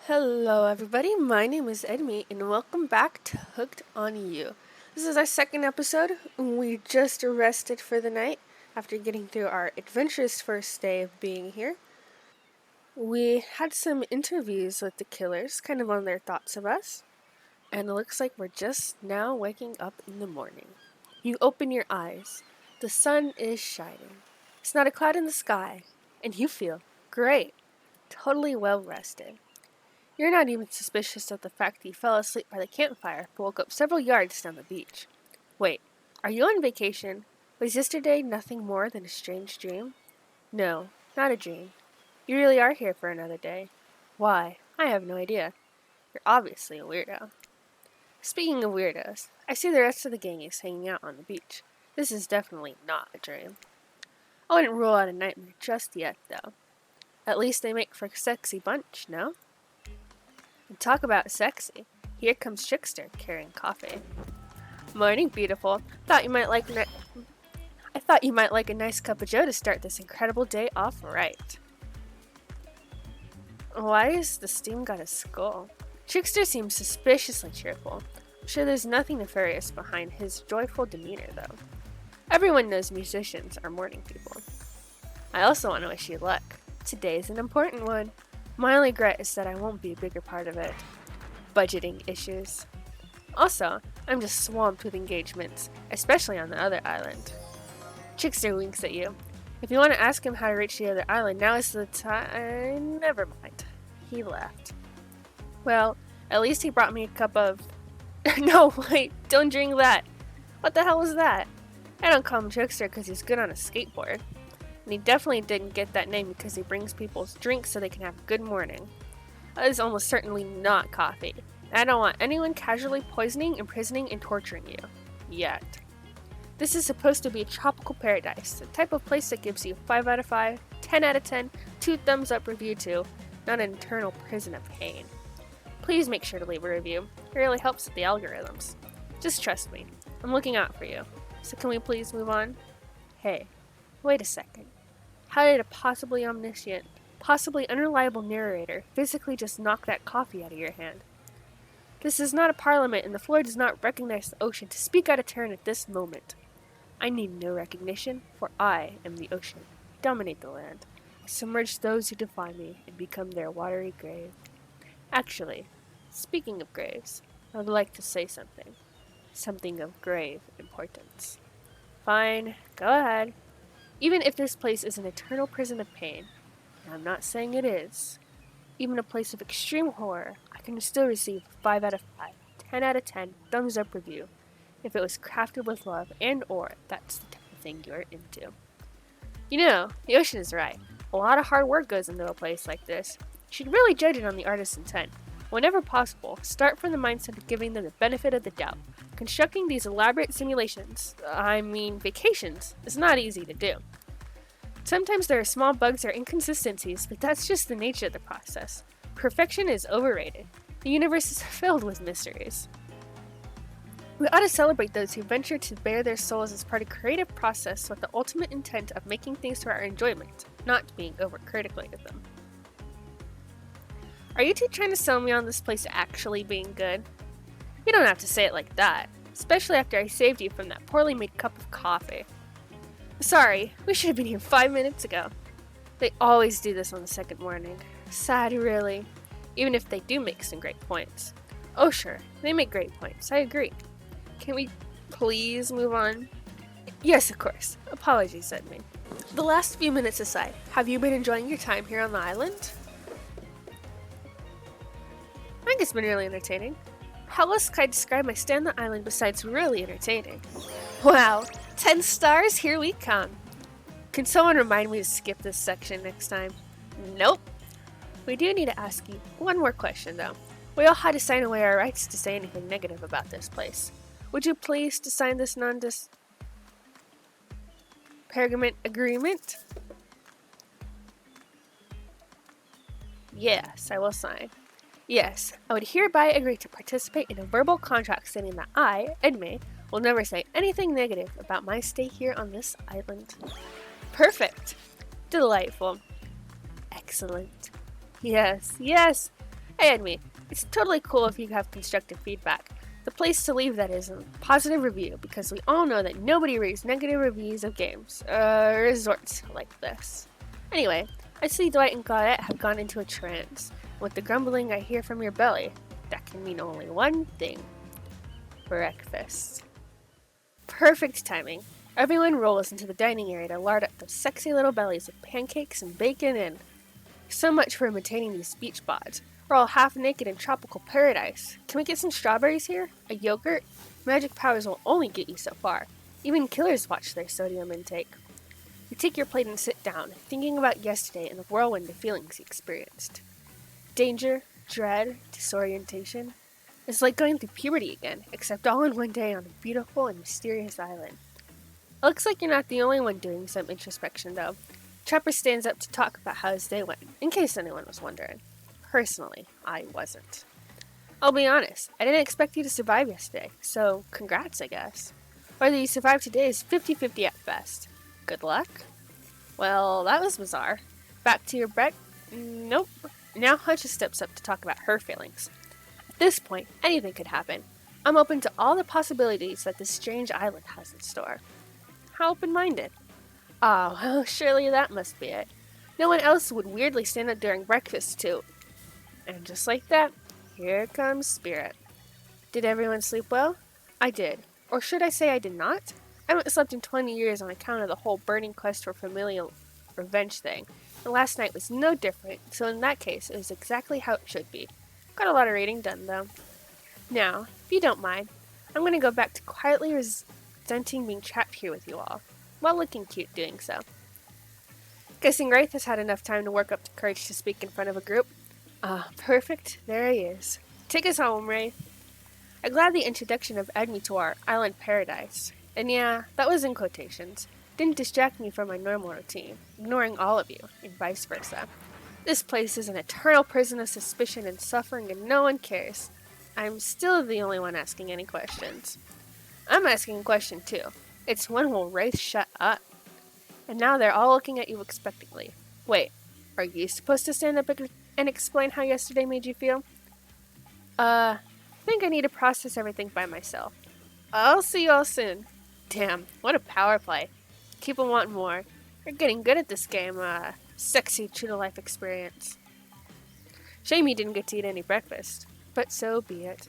Hello, everybody. My name is Edmi, and welcome back to Hooked on You. This is our second episode. We just rested for the night after getting through our adventurous first day of being here. We had some interviews with the killers, kind of on their thoughts of us, and it looks like we're just now waking up in the morning. You open your eyes. The sun is shining. It's not a cloud in the sky, and you feel great, totally well rested. You're not even suspicious of the fact that you fell asleep by the campfire but woke up several yards down the beach. Wait, are you on vacation? Was yesterday nothing more than a strange dream? No, not a dream. You really are here for another day. Why? I have no idea. You're obviously a weirdo. Speaking of weirdos, I see the rest of the gang is hanging out on the beach. This is definitely not a dream. I wouldn't rule out a nightmare just yet, though. At least they make for a sexy bunch, no? And talk about sexy. Here comes Trickster carrying coffee. Morning, beautiful. I thought you might like a nice cup of joe to start this incredible day off right. Why has the steam got a skull? Trickster seems suspiciously cheerful. I'm sure there's nothing nefarious behind his joyful demeanor, though. Everyone knows musicians are morning people. I also want to wish you luck. Today's an important one. My only regret is that I won't be a bigger part of it. Budgeting issues. Also, I'm just swamped with engagements, especially on the other island. Trickster winks at you. If you want to ask him how to reach the other island, now is the time. Never mind. He left. Well, at least he brought me a cup of. No, wait, don't drink that. What the hell was that? I don't call him Trickster because he's good on a skateboard. And he definitely didn't get that name because he brings people's drinks so they can have a good morning. That is almost certainly not coffee. And I don't want anyone casually poisoning, imprisoning, and torturing you. Yet. This is supposed to be a tropical paradise, the type of place that gives you 5 out of 5, 10 out of 10, 2 thumbs up review to, not an eternal prison of pain. Please make sure to leave a review. It really helps with the algorithms. Just trust me. I'm looking out for you. So can we please move on? Hey, wait a second. How did a possibly omniscient, possibly unreliable narrator physically just knock that coffee out of your hand? This is not a parliament, and the floor does not recognize the ocean to speak out of turn at this moment. I need no recognition, for I am the ocean. Dominate the land. I submerge those who defy me and become their watery grave. Actually, speaking of graves, I would like to say something. Something of grave importance. Fine, go ahead. Even if this place is an eternal prison of pain, and I'm not saying it is, even a place of extreme horror, I can still receive 5 out of 5, 10 out of 10 thumbs up review if it was crafted with love and or that's the type of thing you're into. You know, the ocean is right. A lot of hard work goes into a place like this. You should really judge it on the artist's intent. Whenever possible, start from the mindset of giving them the benefit of the doubt. Constructing these elaborate vacations, is not easy to do. Sometimes there are small bugs or inconsistencies, but that's just the nature of the process. Perfection is overrated. The universe is filled with mysteries. We ought to celebrate those who venture to bare their souls as part of a creative process with the ultimate intent of making things to our enjoyment, not being overcritical of them. Are you two trying to sell me on this place actually being good? You don't have to say it like that, especially after I saved you from that poorly made cup of coffee. Sorry, we should have been here 5 minutes ago. They always do this on the second morning. Sad, really. Even if they do make some great points. Oh sure, they make great points, I agree. Can we please move on? Yes, of course. Apologies, Edmund. The last few minutes aside, have you been enjoying your time here on the island? I think it's been really entertaining. How else could I describe my stay on the island besides really entertaining? Wow, 10 stars, here we come. Can someone remind me to skip this section next time? Nope. We do need to ask you one more question though. We all had to sign away our rights to say anything negative about this place. Would you please to sign this non-disparagement agreement? Yes, I will sign. Yes, I would hereby agree to participate in a verbal contract stating that I, Edme, will never say anything negative about my stay here on this island. Perfect. Delightful. Excellent. Yes, yes. Hey, Edme, it's totally cool if you have constructive feedback. The place to leave that is a positive review, because we all know that nobody reads negative reviews of games, resorts like this. Anyway, I see Dwight and Claudette have gone into a trance. With the grumbling I hear from your belly, that can mean only one thing. Breakfast. Perfect timing. Everyone rolls into the dining area to lard up those sexy little bellies with pancakes and bacon and... So much for imitating these beach bods. We're all half naked in tropical paradise. Can we get some strawberries here? A yogurt? Magic powers will only get you so far. Even killers watch their sodium intake. You take your plate and sit down, thinking about yesterday and the whirlwind of feelings you experienced. Danger, dread, disorientation. It's like going through puberty again, except all in one day on a beautiful and mysterious island. It looks like you're not the only one doing some introspection, though. Trapper stands up to talk about how his day went, in case anyone was wondering. Personally, I wasn't. I'll be honest, I didn't expect you to survive yesterday, so congrats, I guess. Whether you survive today is 50-50 at best. Good luck? Well, that was bizarre. Back to your Nope. Now Huntress steps up to talk about her feelings. At this point, anything could happen. I'm open to all the possibilities that this strange island has in store. How open-minded? Ah, well, surely that must be it. No one else would weirdly stand up during breakfast, too. And just like that, here comes Spirit. Did everyone sleep well? I did. Or should I say I did not? I haven't slept in 20 years on account of the whole burning quest for familial revenge thing. And last night was no different, so in that case, it was exactly how it should be. Got a lot of reading done, though. Now, if you don't mind, I'm going to go back to quietly resenting being trapped here with you all, while looking cute doing so. Guessing Wraith has had enough time to work up the courage to speak in front of a group. Ah, perfect. There he is. Take us home, Wraith. I'm glad the introduction of Edme to our island paradise. And yeah, that was in quotations. Didn't distract me from my normal routine, ignoring all of you, and vice versa. This place is an eternal prison of suspicion and suffering, and no one cares. I'm still the only one asking any questions. I'm asking a question too. It's when will Wraith shut up? And now they're all looking at you expectantly. Wait, are you supposed to stand up and explain how yesterday made you feel? I think I need to process everything by myself. I'll see you all soon. Damn, what a power play. Keep on wanting more. You're getting good at this game, sexy true-to-life experience. Shame you didn't get to eat any breakfast, but so be it.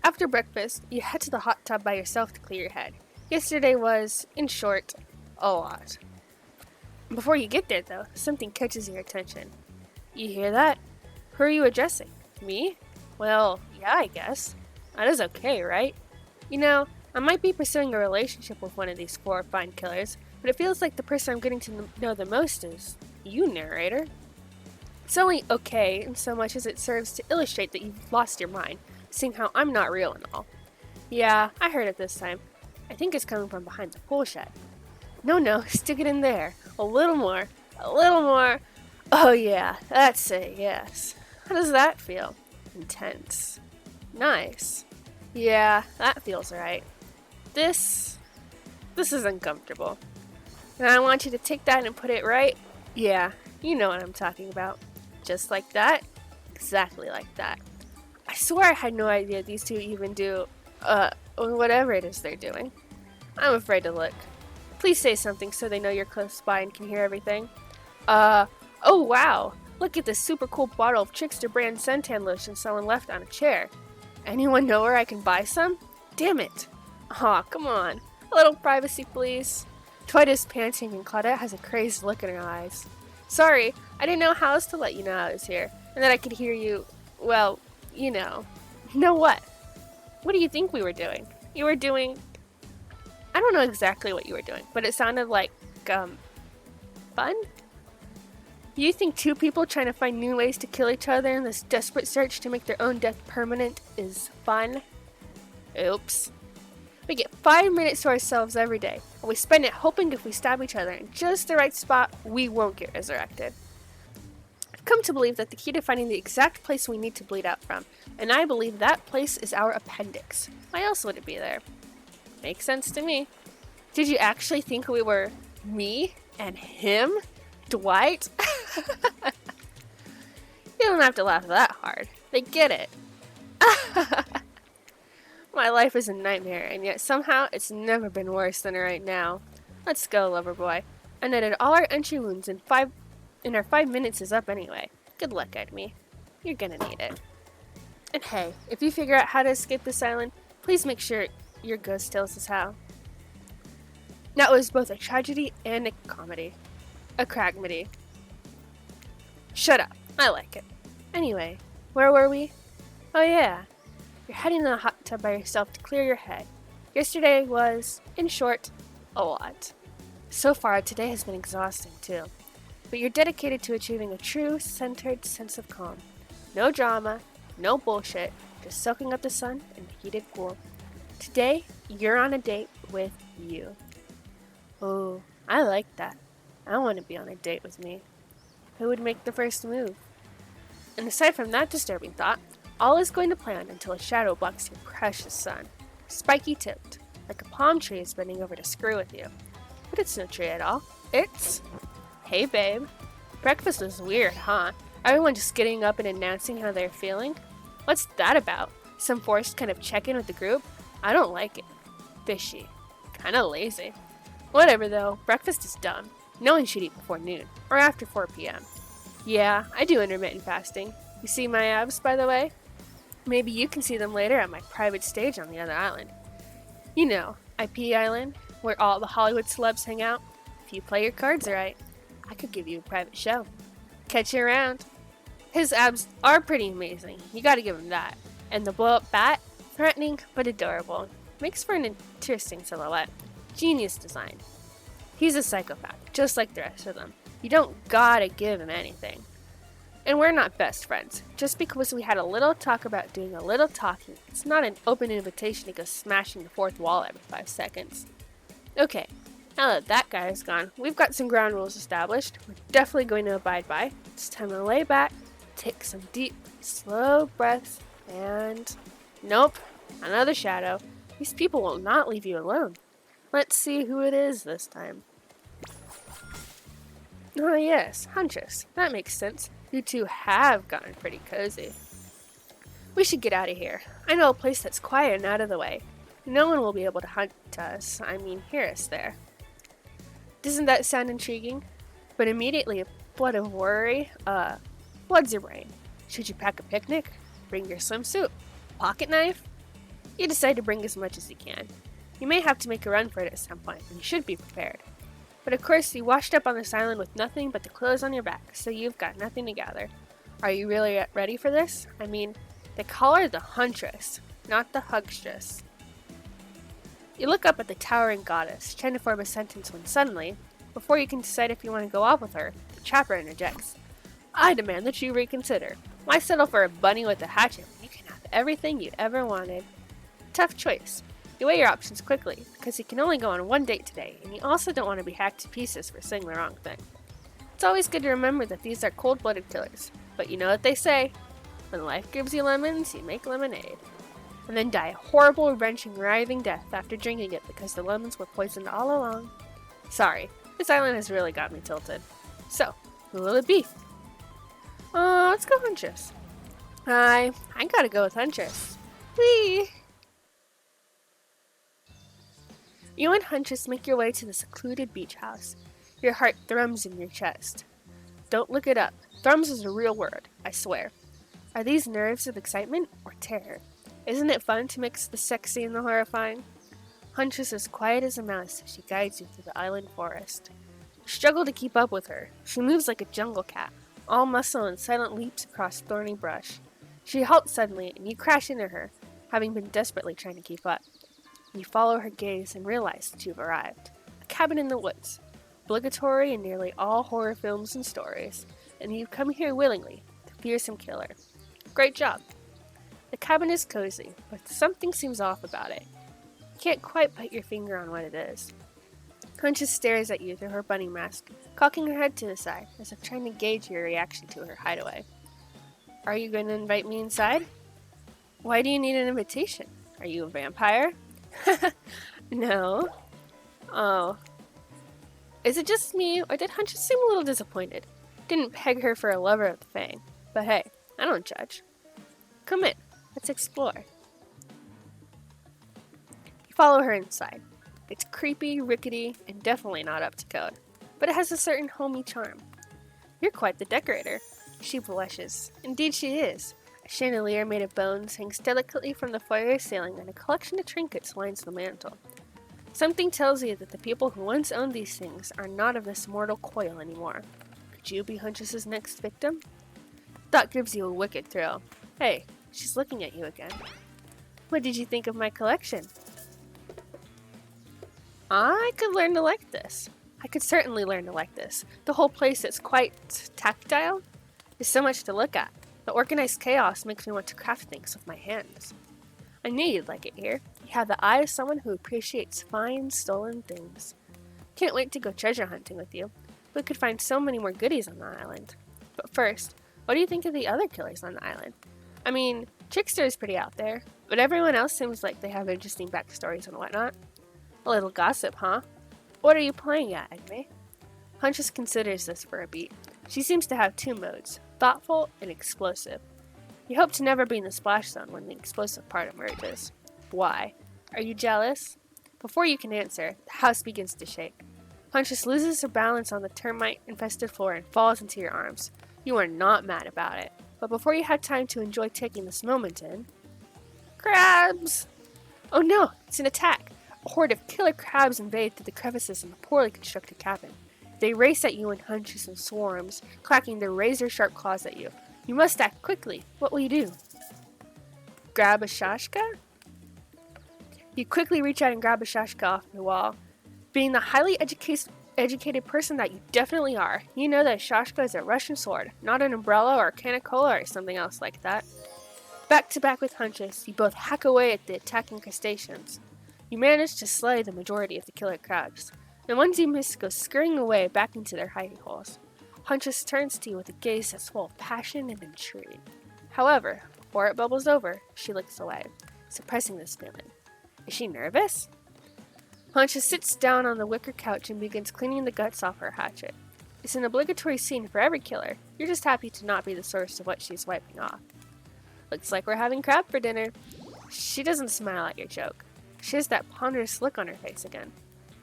After breakfast, you head to the hot tub by yourself to clear your head. Yesterday was, in short, a lot. Before you get there, though, something catches your attention. You hear that? Who are you addressing? Me? Well, yeah, I guess. That is okay, right? You know, I might be pursuing a relationship with one of these 4 fine killers, but it feels like the person I'm getting to know the most is you, narrator. It's only okay in so much as it serves to illustrate that you've lost your mind, seeing how I'm not real and all. Yeah, I heard it this time. I think it's coming from behind the pool shed. No, stick it in there. A little more. A little more. Oh yeah, that's it, yes. How does that feel? Intense. Nice. Yeah, that feels right. This is uncomfortable. And I want you to take that and put it right. Yeah, you know what I'm talking about. Just like that. Exactly like that. I swear I had no idea these two even do, whatever it is they're doing. I'm afraid to look. Please say something so they know you're close by and can hear everything. Oh wow! Look at this super cool bottle of Trickster brand suntan lotion someone left on a chair. Anyone know where I can buy some? Damn it! Aw, come on. A little privacy, please. Dwight is panting and Claudette has a crazed look in her eyes. Sorry, I didn't know how else to let you know I was here, and that I could hear you, well, you know. Know what? What do you think we were doing? You were doing... I don't know exactly what you were doing, but it sounded like, fun? You think 2 people trying to find new ways to kill each other in this desperate search to make their own death permanent is fun? Oops. We get 5 minutes to ourselves every day, and we spend it hoping if we stab each other in just the right spot, we won't get resurrected. I've come to believe that the key to finding the exact place we need to bleed out from, and I believe that place is our appendix. Why else would it be there? Makes sense to me. Did you actually think we were me and him? Dwight? don't have to laugh that hard. They get it. My life is a nightmare, and yet somehow it's never been worse than right now. Let's go, lover boy. I netted all our entry wounds in our 5 minutes is up anyway. Good luck, Edme. You're gonna need it. And hey, if you figure out how to escape this island, please make sure your ghost tells us how. That was both a tragedy and a comedy. A cragmedy. Shut up. I like it. Anyway, where were we? Oh yeah. You're heading in the hot tub by yourself to clear your head. Yesterday was, in short, a lot. So far, today has been exhausting too. But you're dedicated to achieving a true, centered sense of calm. No drama, no bullshit, just soaking up the sun and the heated pool. Today, you're on a date with you. Oh, I like that. I want to be on a date with me. Who would make the first move? And aside from that disturbing thought, all is going to plan until a shadow blocks your precious sun. Spiky tipped, like a palm tree is bending over to screw with you. But it's no tree at all. It's... Hey babe. Breakfast was weird, huh? Everyone just getting up and announcing how they're feeling? What's that about? Some forced kind of check-in with the group? I don't like it. Fishy. Kinda lazy. Whatever though, breakfast is dumb. No one should eat before noon, or after 4 p.m. Yeah, I do intermittent fasting. You see my abs, by the way? Maybe you can see them later at my private stage on the other island. You know, IP Island, where all the Hollywood celebs hang out. If you play your cards right, I could give you a private show. Catch you around. His abs are pretty amazing, you gotta give him that. And the blow-up bat, threatening but adorable. Makes for an interesting silhouette. Genius design. He's a psychopath, just like the rest of them. You don't gotta give him anything. And we're not best friends. Just because we had a little talk about doing a little talking, it's not an open invitation to go smashing the fourth wall every 5 seconds. Okay, now that that guy is gone, we've got some ground rules established. We're definitely going to abide by. It's time to lay back, take some deep, slow breaths, and... Nope, another shadow. These people will not leave you alone. Let's see who it is this time. Oh yes, Huntress. That makes sense. You two have gotten pretty cozy. We should get out of here. I know a place that's quiet and out of the way. No one will be able to hunt us, hear us there. Doesn't that sound intriguing? But immediately a flood of worry, floods your brain. Should you pack a picnic? Bring your swimsuit? Pocket knife? You decide to bring as much as you can. You may have to make a run for it at some point, and you should be prepared. But of course, you washed up on this island with nothing but the clothes on your back, so you've got nothing to gather. Are you really ready for this? They call her the Huntress, not the Hugstress. You look up at the towering goddess, trying to form a sentence when suddenly, before you can decide if you want to go off with her, the trapper interjects. I demand that you reconsider. Why settle for a bunny with a hatchet when you can have everything you ever wanted? Tough choice. You weigh your options quickly, because you can only go on one date today, and you also don't want to be hacked to pieces for saying the wrong thing. It's always good to remember that these are cold-blooded killers, but you know what they say, when life gives you lemons, you make lemonade. And then die a horrible, wrenching, writhing death after drinking it because the lemons were poisoned all along. Sorry, this island has really got me tilted. So, who will it be? Let's go Huntress. I gotta go with Huntress. Whee! You and Huntress make your way to the secluded beach house. Your heart thrums in your chest. Don't look it up. Thrums is a real word, I swear. Are these nerves of excitement or terror? Isn't it fun to mix the sexy and the horrifying? Huntress is quiet as a mouse as she guides you through the island forest. You struggle to keep up with her. She moves like a jungle cat, all muscle and silent leaps across thorny brush. She halts suddenly and you crash into her, having been desperately trying to keep up. You follow her gaze and realize that you've arrived. A cabin in the woods, obligatory in nearly all horror films and stories, and you've come here willingly, the fearsome killer. Great job. The cabin is cozy, but something seems off about it. You can't quite put your finger on what it is. Huntress stares at you through her bunny mask, cocking her head to the side, as if trying to gauge your reaction to her hideaway. Are you going to invite me inside? Why do you need an invitation? Are you a vampire? No. Oh. Is it just me, or did Huntress seem a little disappointed? Didn't peg her for a lover of the Fae. But hey, I don't judge. Come in. Let's explore. You follow her inside. It's creepy, rickety, and definitely not up to code, but it has a certain homey charm. You're quite the decorator. She blushes. Indeed she is. A chandelier made of bones hangs delicately from the foyer ceiling, and a collection of trinkets lines the mantel. Something tells you that the people who once owned these things are not of this mortal coil anymore. Could you be Huntress's next victim? Thought gives you a wicked thrill. Hey, she's looking at you again. What did you think of my collection? I could learn to like this. I could certainly learn to like this. The whole place is quite tactile. There's so much to look at. The organized chaos makes me want to craft things with my hands. I knew you'd like it here. You have the eye of someone who appreciates fine, stolen things. Can't wait to go treasure hunting with you. We could find so many more goodies on the island. But first, what do you think of the other killers on the island? I mean, Trickster is pretty out there, but everyone else seems like they have interesting backstories and whatnot. A little gossip, huh? What are you playing at, Edme? Huntress considers this for a beat. She seems to have two modes, thoughtful and explosive. You hope to never be in the splash zone when the explosive part emerges. Why? Are you jealous? Before you can answer, the house begins to shake. Huntress loses her balance on the termite-infested floor and falls into your arms. You are not mad about it, but before you have time to enjoy taking this moment in... Crabs! Oh no, it's an attack! A horde of killer crabs invade through the crevices in the poorly constructed cabin. They race at you in hunches and swarms, clacking their razor-sharp claws at you. You must act quickly. What will you do? Grab a shashka? You quickly reach out and grab a shashka off the wall. Being the highly educated person that you definitely are, you know that a shashka is a Russian sword, not an umbrella or a can of cola or something else like that. Back to back with Huntress, you both hack away at the attacking crustaceans. You manage to slay the majority of the killer crabs. The ones you miss go scurrying away back into their hidey holes. Huntress turns to you with a gaze that's full of passion and intrigue. However, before it bubbles over, she looks away, suppressing this feeling. Is she nervous? Huntress sits down on the wicker couch and begins cleaning the guts off her hatchet. It's an obligatory scene for every killer. You're just happy to not be the source of what she's wiping off. Looks like we're having crab for dinner. She doesn't smile at your joke. She has that ponderous look on her face again.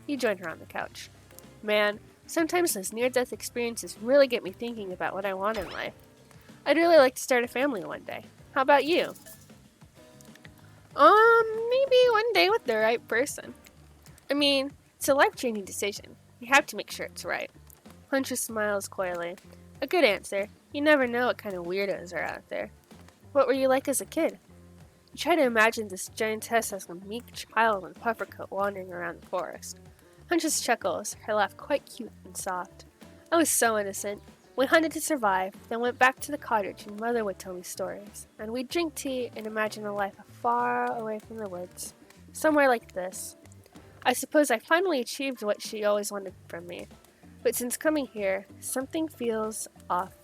You join her on the couch. Man, sometimes those near-death experiences really get me thinking about what I want in life. I'd really like to start a family one day. How about you? Maybe one day with the right person. I mean, it's a life-changing decision. You have to make sure it's right. Huntress smiles coyly. A good answer. You never know what kind of weirdos are out there. What were you like as a kid? You try to imagine this giantess as a meek child in puffer coat wandering around the forest. Huntress chuckles, her laugh quite cute and soft. I was so innocent. We hunted to survive, then went back to the cottage and Mother would tell me stories. And we'd drink tea and imagine a life far away from the woods. Somewhere like this. I suppose I finally achieved what she always wanted from me. But since coming here, something feels off.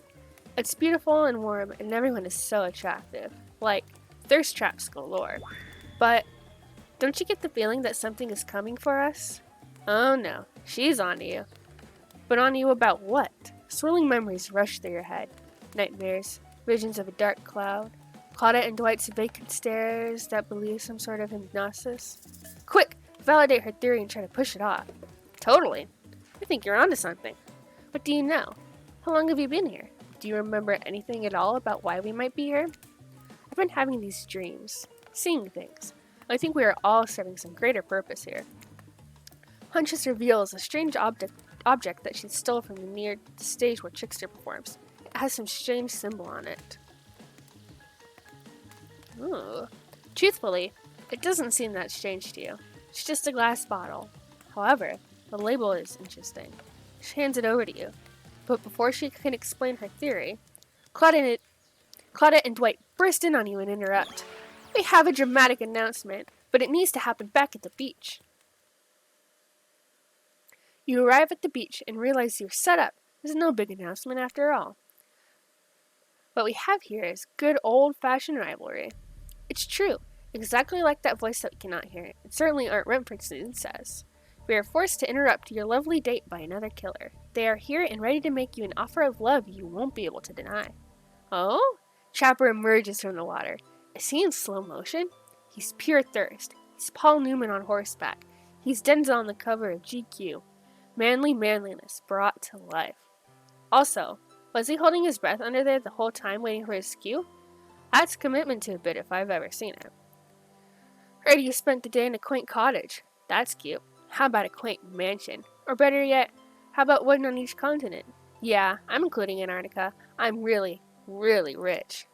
It's beautiful and warm and everyone is so attractive. Like, thirst traps galore. But don't you get the feeling that something is coming for us? Oh no, she's on to you. But on you about what? Swirling memories rush through your head. Nightmares, visions of a dark cloud, Claudette and Dwight's vacant stares that believe some sort of hypnosis. Quick, validate her theory and try to push it off. Totally. I think you're onto something. What do you know? How long have you been here? Do you remember anything at all about why we might be here? I've been having these dreams, seeing things. I think we are all serving some greater purpose here. Huntress reveals a strange object that she stole from near the stage where Trickster performs. It has some strange symbol on it. Ooh. Truthfully, it doesn't seem that strange to you. It's just a glass bottle. However, the label is interesting. She hands it over to you. But before she can explain her theory, Claudette and Dwight burst in on you and interrupt. We have a dramatic announcement, but it needs to happen back at the beach. You arrive at the beach and realize you're set up. There's no big announcement after all. What we have here is good old-fashioned rivalry. It's true, exactly like that voice that we cannot hear. And certainly Aunt Rumford says. We are forced to interrupt your lovely date by another killer. They are here and ready to make you an offer of love you won't be able to deny. Oh? Chopper emerges from the water. Is he in slow motion? He's pure thirst. He's Paul Newman on horseback. He's Denzel on the cover of GQ. Manly manliness brought to life. Also, was he holding his breath under there the whole time waiting for his cue? That's commitment to a bit if I've ever seen it. Heard you spent the day in a quaint cottage. That's cute. How about a quaint mansion? Or better yet, how about one on each continent? Yeah, I'm including Antarctica. I'm really, really rich.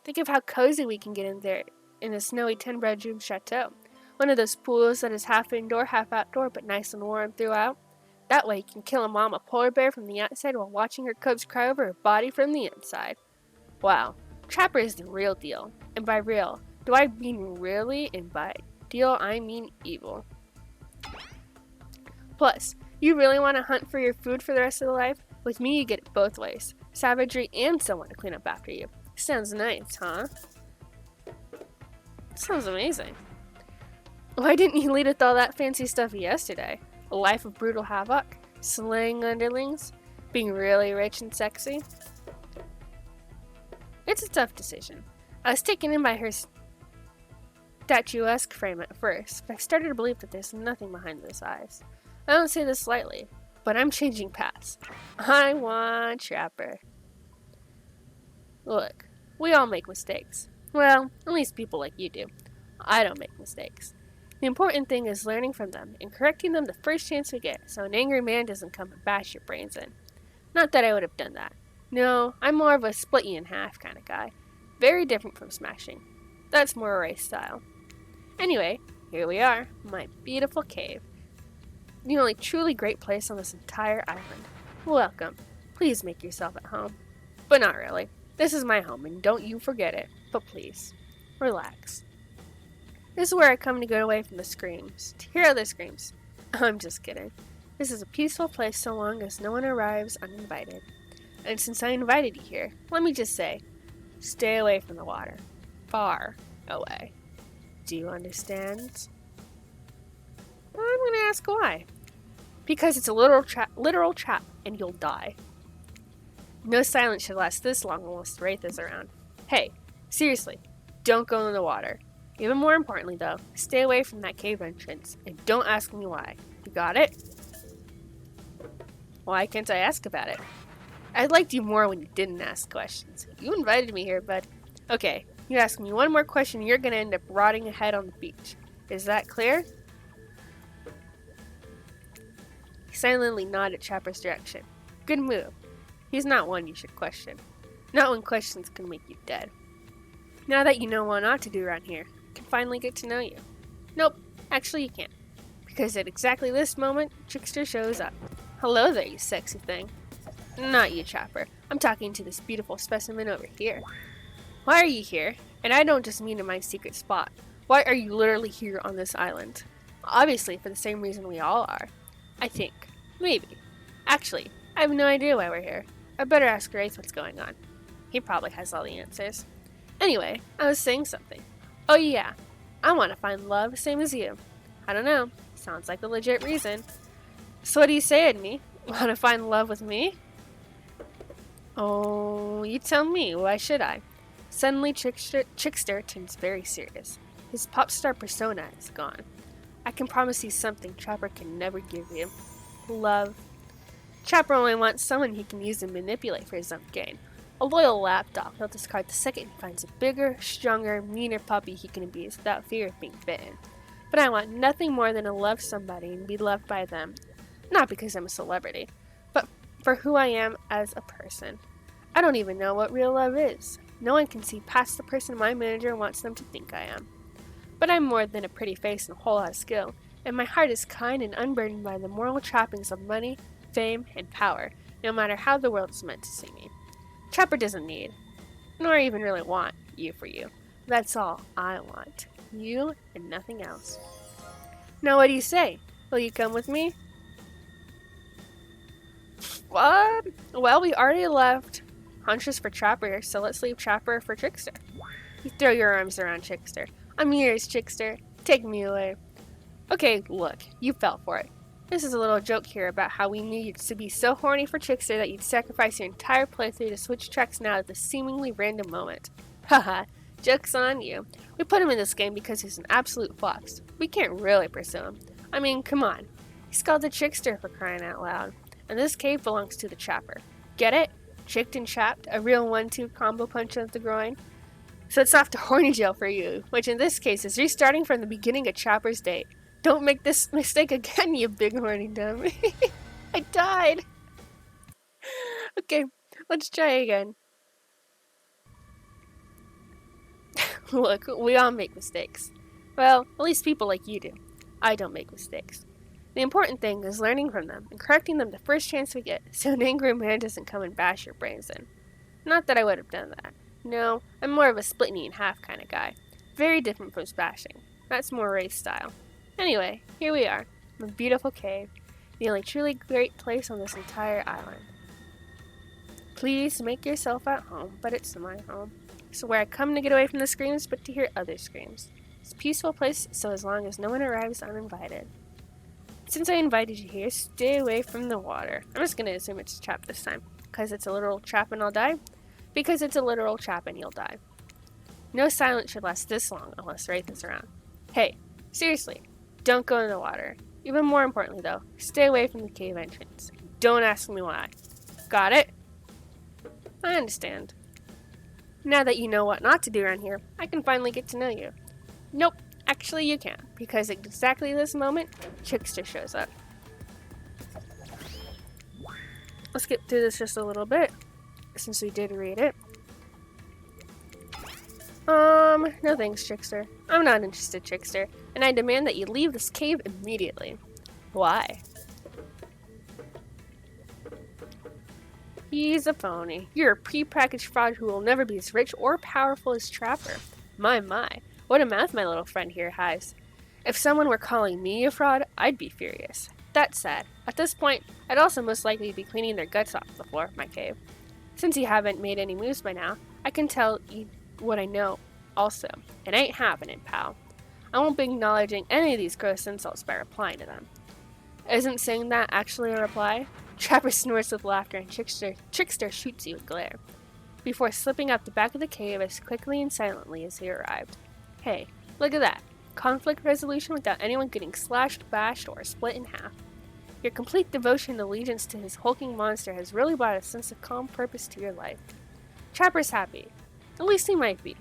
Think of how cozy we can get in there in a snowy 10-bedroom chateau. One of those pools that is half indoor, half outdoor, but nice and warm throughout. That way you can kill a mama polar bear from the outside while watching her cubs cry over her body from the inside. Wow, Trapper is the real deal. And by real, do I mean really? And by deal, I mean evil. Plus, you really want to hunt for your food for the rest of the life? With me, you get it both ways. Savagery and someone to clean up after you. Sounds nice, huh? Sounds amazing. Why didn't you lead with all that fancy stuff yesterday? A life of brutal havoc, slaying underlings, being really rich and sexy? It's a tough decision. I was taken in by her statuesque frame at first, but I started to believe that there's nothing behind those eyes. I don't say this lightly, but I'm changing paths. I want Trapper. Look, we all make mistakes. Well, at least people like you do. I don't make mistakes. The important thing is learning from them and correcting them the first chance we get so an angry man doesn't come and bash your brains in. Not that I would have done that. No, I'm more of a split you in half kind of guy. Very different from smashing. That's more race style. Anyway, here we are, my beautiful cave. The only truly great place on this entire island. Welcome. Please make yourself at home. But not really. This is my home and don't you forget it. But please, relax. This is where I come to get away from the screams, to hear other screams. I'm just kidding. This is a peaceful place so long as no one arrives uninvited. And since I invited you here, let me just say, stay away from the water. Far away. Do you understand? I'm going to ask why. Because it's a literal trap, and you'll die. No silence should last this long unless Wraith is around. Hey, seriously, don't go in the water. Even more importantly, though, stay away from that cave entrance, and don't ask me why. You got it? Why can't I ask about it? I liked you more when you didn't ask questions. You invited me here, bud. Okay, you ask me one more question, you're gonna end up rotting ahead on the beach. Is that clear? He silently nodded Trapper's direction. Good move. He's not one you should question. Not when questions can make you dead. Now that you know what not to do around here, I can finally get to know you. Nope, actually you can't. Because at exactly this moment, Trickster shows up. Hello there, you sexy thing. Not you, Trapper. I'm talking to this beautiful specimen over here. Why are you here? And I don't just mean in my secret spot. Why are you literally here on this island? Obviously for the same reason we all are. I think. Maybe. Actually, I have no idea why we're here. I better ask Wraith what's going on. He probably has all the answers. Anyway, I was saying something. Oh yeah, I want to find love same as you. I don't know. Sounds like a legit reason. So what do you say, Edney? Want to find love with me? Oh, you tell me. Why should I? Suddenly, Trickster turns very serious. His pop star persona is gone. I can promise you something Trapper can never give you. Love. Trapper only wants someone he can use and manipulate for his own gain. A loyal lapdog he'll discard the second he finds a bigger, stronger, meaner puppy he can abuse without fear of being bitten. But I want nothing more than to love somebody and be loved by them. Not because I'm a celebrity, but for who I am as a person. I don't even know what real love is. No one can see past the person my manager wants them to think I am. But I'm more than a pretty face and a whole lot of skill, and my heart is kind and unburdened by the moral trappings of money, fame, and power, no matter how the world is meant to see me. Trapper doesn't need, nor even really want, you for you. That's all I want. You and nothing else. Now what do you say? Will you come with me? What? Well, we already left Huntress for Trapper, so let's leave Trapper for Trickster. You throw your arms around Trickster. I'm yours, Trickster. Take me away. Okay, look, you fell for it. This is a little joke here about how we knew you'd be so horny for Trickster that you'd sacrifice your entire playthrough to switch tracks now at this seemingly random moment. Haha, joke's on you. We put him in this game because he's an absolute fox. We can't really pursue him. I mean, come on. He's called the Trickster for crying out loud. And this cave belongs to the Trapper. Get it? Tricked and trapped, a real 1-2 combo punch of the groin. So it's off to horny jail for you, which in this case is restarting from the beginning of Trapper's date. Don't make this mistake again, you big horny dummy. I died. Okay, let's try again. Look, we all make mistakes. Well, at least people like you do. I don't make mistakes. The important thing is learning from them and correcting them the first chance we get so an angry man doesn't come and bash your brains in. Not that I would have done that. No, I'm more of a split knee in half kind of guy. Very different from smashing. That's more race style. Anyway, here we are, in a beautiful cave, the only truly great place on this entire island. Please make yourself at home, but it's my home. So where I come to get away from the screams, but to hear other screams. It's a peaceful place, so as long as no one arrives uninvited. Since I invited you here, stay away from the water. I'm just going to assume it's a trap this time. Because it's a literal trap and I'll die? Because it's a literal trap and you'll die. No silence should last this long unless Wraith is around. Hey, seriously, don't go in the water. Even more importantly though, stay away from the cave entrance. Don't ask me why. Got it? I understand. Now that you know what not to do around here, I can finally get to know you. Nope. Actually, you can't, because at exactly this moment, Trickster shows up. Let's skip through this just a little bit, since we did read it. No thanks, Trickster. I'm not interested, Trickster, and I demand that you leave this cave immediately. Why? He's a phony. You're a pre-packaged fraud who will never be as rich or powerful as Trapper. My. What a mouth my little friend here has. If someone were calling me a fraud, I'd be furious. That's sad. At this point, I'd also most likely be cleaning their guts off the floor of my cave. Since you haven't made any moves by now, I can tell you what I know also. It ain't happening, pal. I won't be acknowledging any of these gross insults by replying to them. Isn't saying that actually a reply? Trapper snorts with laughter and Trickster shoots you with glare, before slipping out the back of the cave as quickly and silently as he arrived. Hey, look at that. Conflict resolution without anyone getting slashed, bashed, or split in half. Your complete devotion and allegiance to his hulking monster has really brought a sense of calm purpose to your life. Trapper's happy. At least he might be.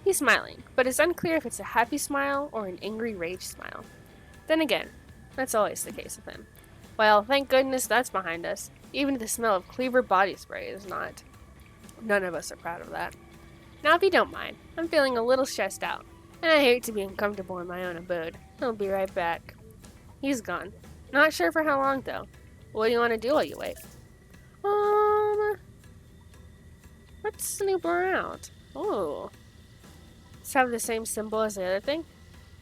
He's smiling, but it's unclear if it's a happy smile or an angry rage smile. Then again, that's always the case with him. Well, thank goodness that's behind us. Even the smell of Cleaver body spray is not. None of us are proud of that. Now if you don't mind, I'm feeling a little stressed out. And I hate to be uncomfortable in my own abode. He'll be right back. He's gone. Not sure for how long, though. What do you want to do while you wait? Let's snoop around. Oh. Let's have the same symbol as the other thing.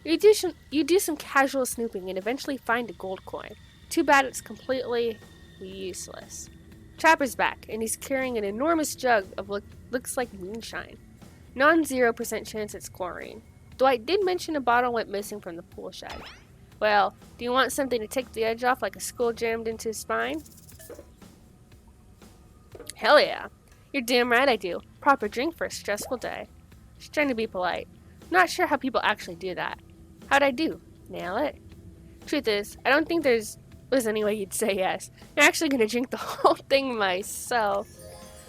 You do some casual snooping and eventually find a gold coin. Too bad it's completely useless. Trapper's back, and he's carrying an enormous jug of looks like moonshine. Non-0% chance it's chlorine. Though I did mention a bottle went missing from the pool shed. Well, do you want something to take the edge off like a skull jammed into his spine? Hell yeah. You're damn right I do. Proper drink for a stressful day. Just trying to be polite. Not sure how people actually do that. How'd I do? Nail it? Truth is, I don't think there's any way you'd say yes. I'm actually gonna drink the whole thing myself.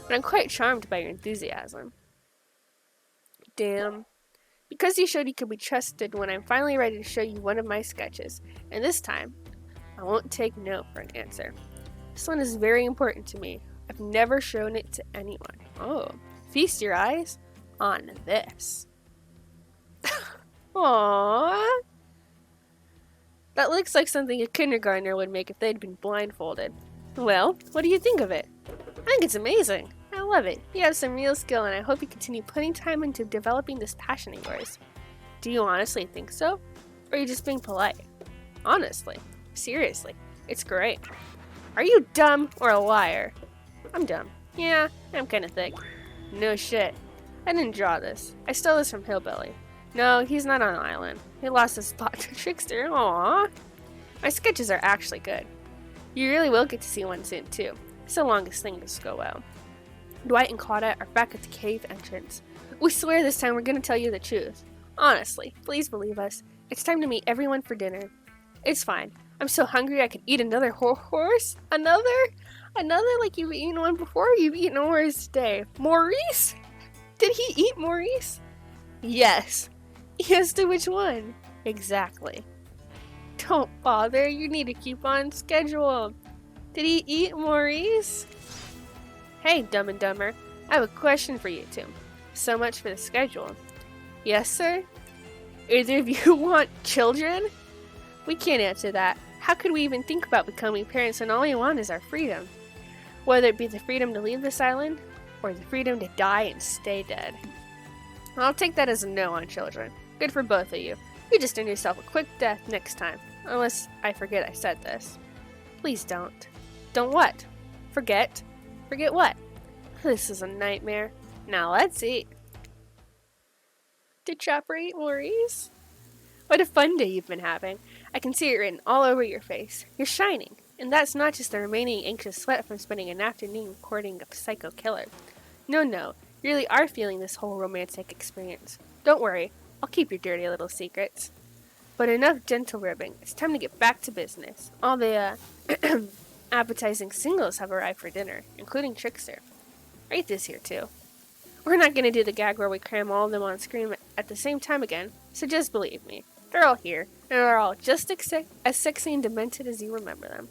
But I'm quite charmed by your enthusiasm. Damn. Because you showed you could be trusted when I'm finally ready to show you one of my sketches. And this time, I won't take no for an answer. This one is very important to me. I've never shown it to anyone. Oh, feast your eyes on this. Aww. That looks like something a kindergartner would make if they'd been blindfolded. Well, what do you think of it? I think it's amazing. I love it. You have some real skill, and I hope you continue putting time into developing this passion of yours. Do you honestly think so? Or are you just being polite? Honestly. Seriously. It's great. Are you dumb or a liar? I'm dumb. Yeah, I'm kinda thick. No shit. I didn't draw this. I stole this from Hillbilly. No, he's not on an island. He lost his spot to Trickster. Aww. My sketches are actually good. You really will get to see one soon, too. It's the longest thing to go well. Dwight and Claudette are back at the cave entrance. We swear this time we're going to tell you the truth. Honestly, please believe us. It's time to meet everyone for dinner. It's fine. I'm so hungry I could eat another horse. Another? Like you've eaten one before? You've eaten a horse today. Maurice? Did he eat Maurice? Yes. Yes, to which one? Exactly. Don't bother. You need to keep on schedule. Did he eat Maurice? Hey, Dumb and Dumber. I have a question for you two. So much for the schedule. Yes, sir? Either of you want children? We can't answer that. How could we even think about becoming parents when all we want is our freedom? Whether it be the freedom to leave this island, or the freedom to die and stay dead. I'll take that as a no on children. Good for both of you. You just earn yourself a quick death next time. Unless I forget I said this. Please don't. Don't what? Forget? Forget what? This is a nightmare. Now let's eat. Did Chopper eat Maurice? What a fun day you've been having. I can see it written all over your face. You're shining. And that's not just the remaining anxious sweat from spending an afternoon courting a psycho killer. No, you really are feeling this whole romantic experience. Don't worry, I'll keep your dirty little secrets. But enough gentle ribbing. It's time to get back to business. All the, appetizing singles have arrived for dinner, including Trickster. Wraith is here too. We're not going to do the gag where we cram all of them on screen at the same time again, so just believe me. They're all here, and they're all just as sexy and demented as you remember them.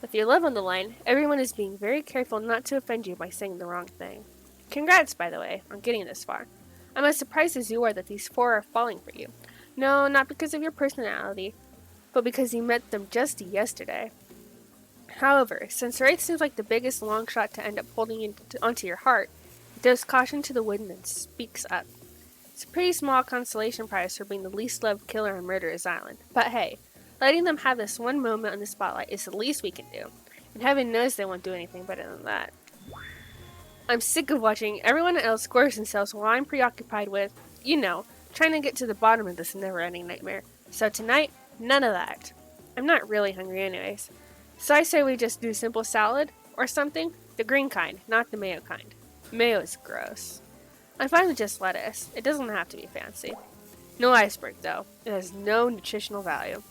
With your love on the line, everyone is being very careful not to offend you by saying the wrong thing. Congrats, by the way, on getting this far. I'm as surprised as you are that these 4 are falling for you. No, not because of your personality, but because you met them just yesterday. However, since Wraith seems like the biggest long shot to end up holding onto your heart, it throws caution to the wind and speaks up. It's a pretty small consolation prize for being the least loved killer on Murderer's Island. But hey, letting them have this one moment in the spotlight is the least we can do. And heaven knows they won't do anything better than that. I'm sick of watching everyone else gorge themselves while I'm preoccupied with, trying to get to the bottom of this never-ending nightmare. So tonight, none of that. I'm not really hungry anyways. So I say we just do simple salad, or something. The green kind, not the mayo kind. Mayo is gross. I'm fine with just lettuce. It doesn't have to be fancy. No iceberg, though. It has no nutritional value.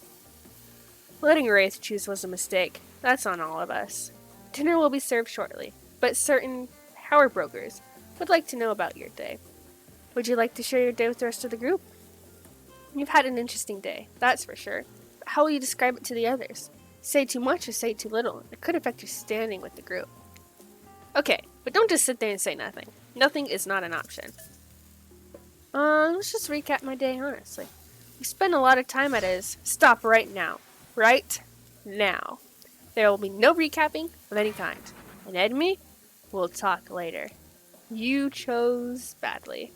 Letting Wraith choose was a mistake. That's on all of us. Dinner will be served shortly, but certain power brokers would like to know about your day. Would you like to share your day with the rest of the group? You've had an interesting day, that's for sure. But how will you describe it to the others? Say too much or say too little. It could affect your standing with the group. Okay, but don't just sit there and say nothing. Nothing is not an option. Let's just recap my day, honestly. We spent a lot of time at his. Stop right now. Right now. There will be no recapping of any kind. And Ed and me, we'll talk later. You chose badly.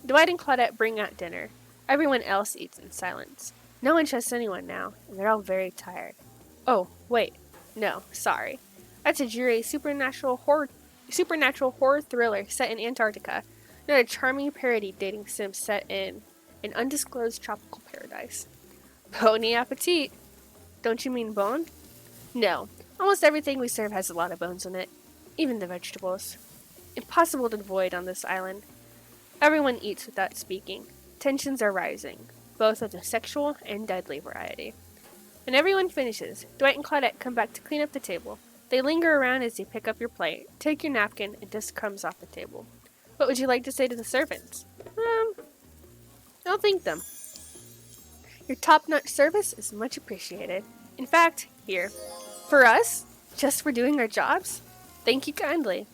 Dwight and Claudette bring out dinner. Everyone else eats in silence. No one trusts anyone now, and they're all very tired. Oh, wait. No, sorry. That's a Jure supernatural horror thriller set in Antarctica, not a charming parody dating sim set in an undisclosed tropical paradise. Bon appetit! Don't you mean bone? No, almost everything we serve has a lot of bones in it, even the vegetables. Impossible to avoid on this island. Everyone eats without speaking. Tensions are rising, both of the sexual and deadly variety. When everyone finishes, Dwight and Claudette come back to clean up the table. They linger around as you pick up your plate, take your napkin, and dust crumbs off the table. What would you like to say to the servants? I'll thank them. Your top-notch service is much appreciated. In fact, here. For us? Just for doing our jobs? Thank you kindly.